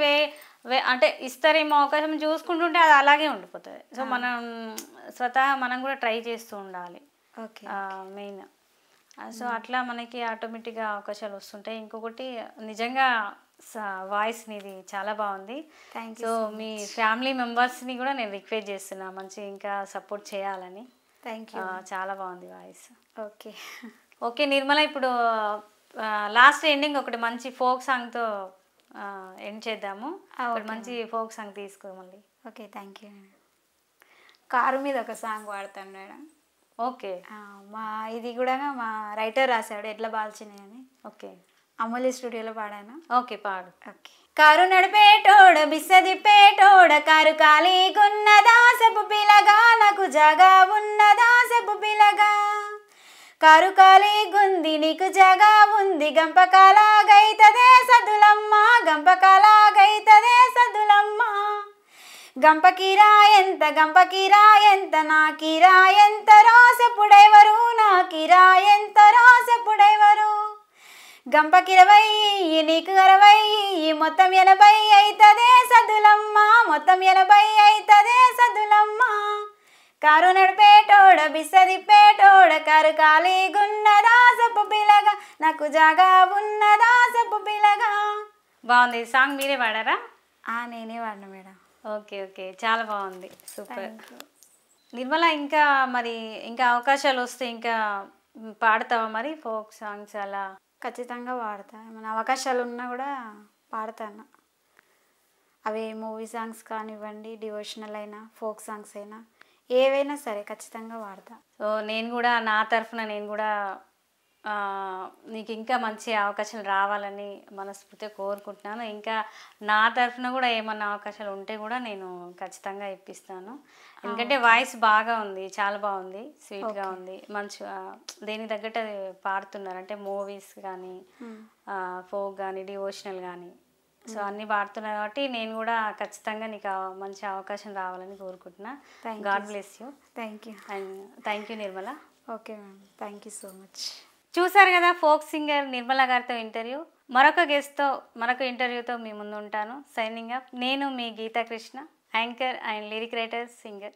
S2: అంటే ఇస్తారేమో అవకాశం చూసుకుంటుంటే అది అలాగే ఉండిపోతుంది. సో మనం స్వతహా మనం కూడా ట్రై చేస్తూ ఉండాలి.
S1: ఓకే.
S2: మెయిన్ సో అట్లా మనకి ఆటోమేటిక్గా అవకాశాలు వస్తుంటాయి. ఇంకొకటి నిజంగా వాయిస్ నీది చాలా బాగుంది. సో మీ ఫ్యామిలీ మెంబర్స్ని కూడా నేను రిక్వెస్ట్ చేస్తున్నా మంచి ఇంకా సపోర్ట్ చేయాలని.
S1: Thank you.
S2: చాలా బాగుంది వాయిస్.
S1: ఓకే
S2: ఓకే నిర్మల, ఇప్పుడు లాస్ట్ ఎండింగ్ ఒకటి మంచి ఫోక్ సాంగ్తో ఎండ్ చేద్దాము. ఒకటి మంచి ఫోక్ సాంగ్ తీసుకో మళ్ళీ.
S1: Okay thank you. కారు మీద ఒక సాంగ్ పాడతాను మేడం.
S2: ఓకే.
S1: మా ఇది కూడా మా రైటర్ రాశాడు, ఎడ్ల బాల్చిని అని.
S2: ఓకే.
S1: అమూల్య స్టూడియోలో పాడాను.
S2: ఓకే పాడు.
S1: ఓకే. కారు నడిపేటోడ బిస్సదిప్పేటోడ కారు ఖాళీ గున్నదా సెపు పిలగా నాకు జాగా ఉన్నదా సెపు పిలగా కారు ఖాళీ గుంది నీకు జాగా ఉంది గంపకాలాగైతదే సదులమ్మ గంపకాలాగైతదే సదులమ్మ గంపకిరా ఎంత నా కిరా ఎంత రోసెప్పుడెవరు నా కిరా ఎంత రోసెప్పుడెవరు గంపకి 20 నీకు 60 మొత్తం 80 అయితదే సదులమ్మ మొత్తం 80 అయితదే సదులమ్మ కారు నడిపేటోడ బిస్సదిప్పేటోడ కారు ఖాళీ గున్నదా సెప్పు పిలగా నాకు జాగా ఉన్నదా సెప్పు పిలగా.
S2: బాగుంది. సాంగ్ మీరే పాడారా?
S1: నేనే పాడినా మేడం.
S2: ఓకే ఓకే, చాలా బాగుంది. సూపర్. నిర్మల, ఇంకా మరి ఇంకా అవకాశాలు వస్తే ఇంకా పాడతావా మరి ఫోక్ సాంగ్స్ అలా?
S1: ఖచ్చితంగా పాడతా. ఏమైనా అవకాశాలు ఉన్నా కూడా పాడతాను. అవి మూవీ సాంగ్స్ కానివ్వండి, డివోషనల్ అయినా, ఫోక్ సాంగ్స్ అయినా, ఏవైనా సరే ఖచ్చితంగా పాడతా.
S2: సో నేను కూడా నా తరఫున నేను కూడా నీకు ఇంకా మంచి అవకాశాలు రావాలని మనస్ఫూర్తిగా కోరుకుంటున్నాను. ఇంకా నా తరఫున కూడా ఏమన్నా అవకాశాలు ఉంటే కూడా నేను ఖచ్చితంగా ఇప్పిస్తాను. ఎందుకంటే వాయిస్ బాగా ఉంది, చాలా బాగుంది, స్వీట్గా ఉంది, మంచిగా దేనికి తగ్గట్టు అది పాడుతున్నారు. అంటే మూవీస్ కానీ, ఫోక్ కానీ, డివోషనల్ కానీ, సో అన్నీ పాడుతున్నారు కాబట్టి నేను కూడా ఖచ్చితంగా నీకు మంచి అవకాశం రావాలని కోరుకుంటున్నా. God bless you.
S1: Thank you.
S2: And thank you Nirmala.
S1: Okay ma'am, thank you so much.
S2: చూసారు కదా ఫోక్ సింగర్ నిర్మల గారితో ఇంటర్వ్యూ. మరొక గెస్ట్తో మరొక ఇంటర్వ్యూతో మీ ముందు ఉంటాను. Signing up. నేను మీ Geeta Krishna, anchor and lyric writer, singer.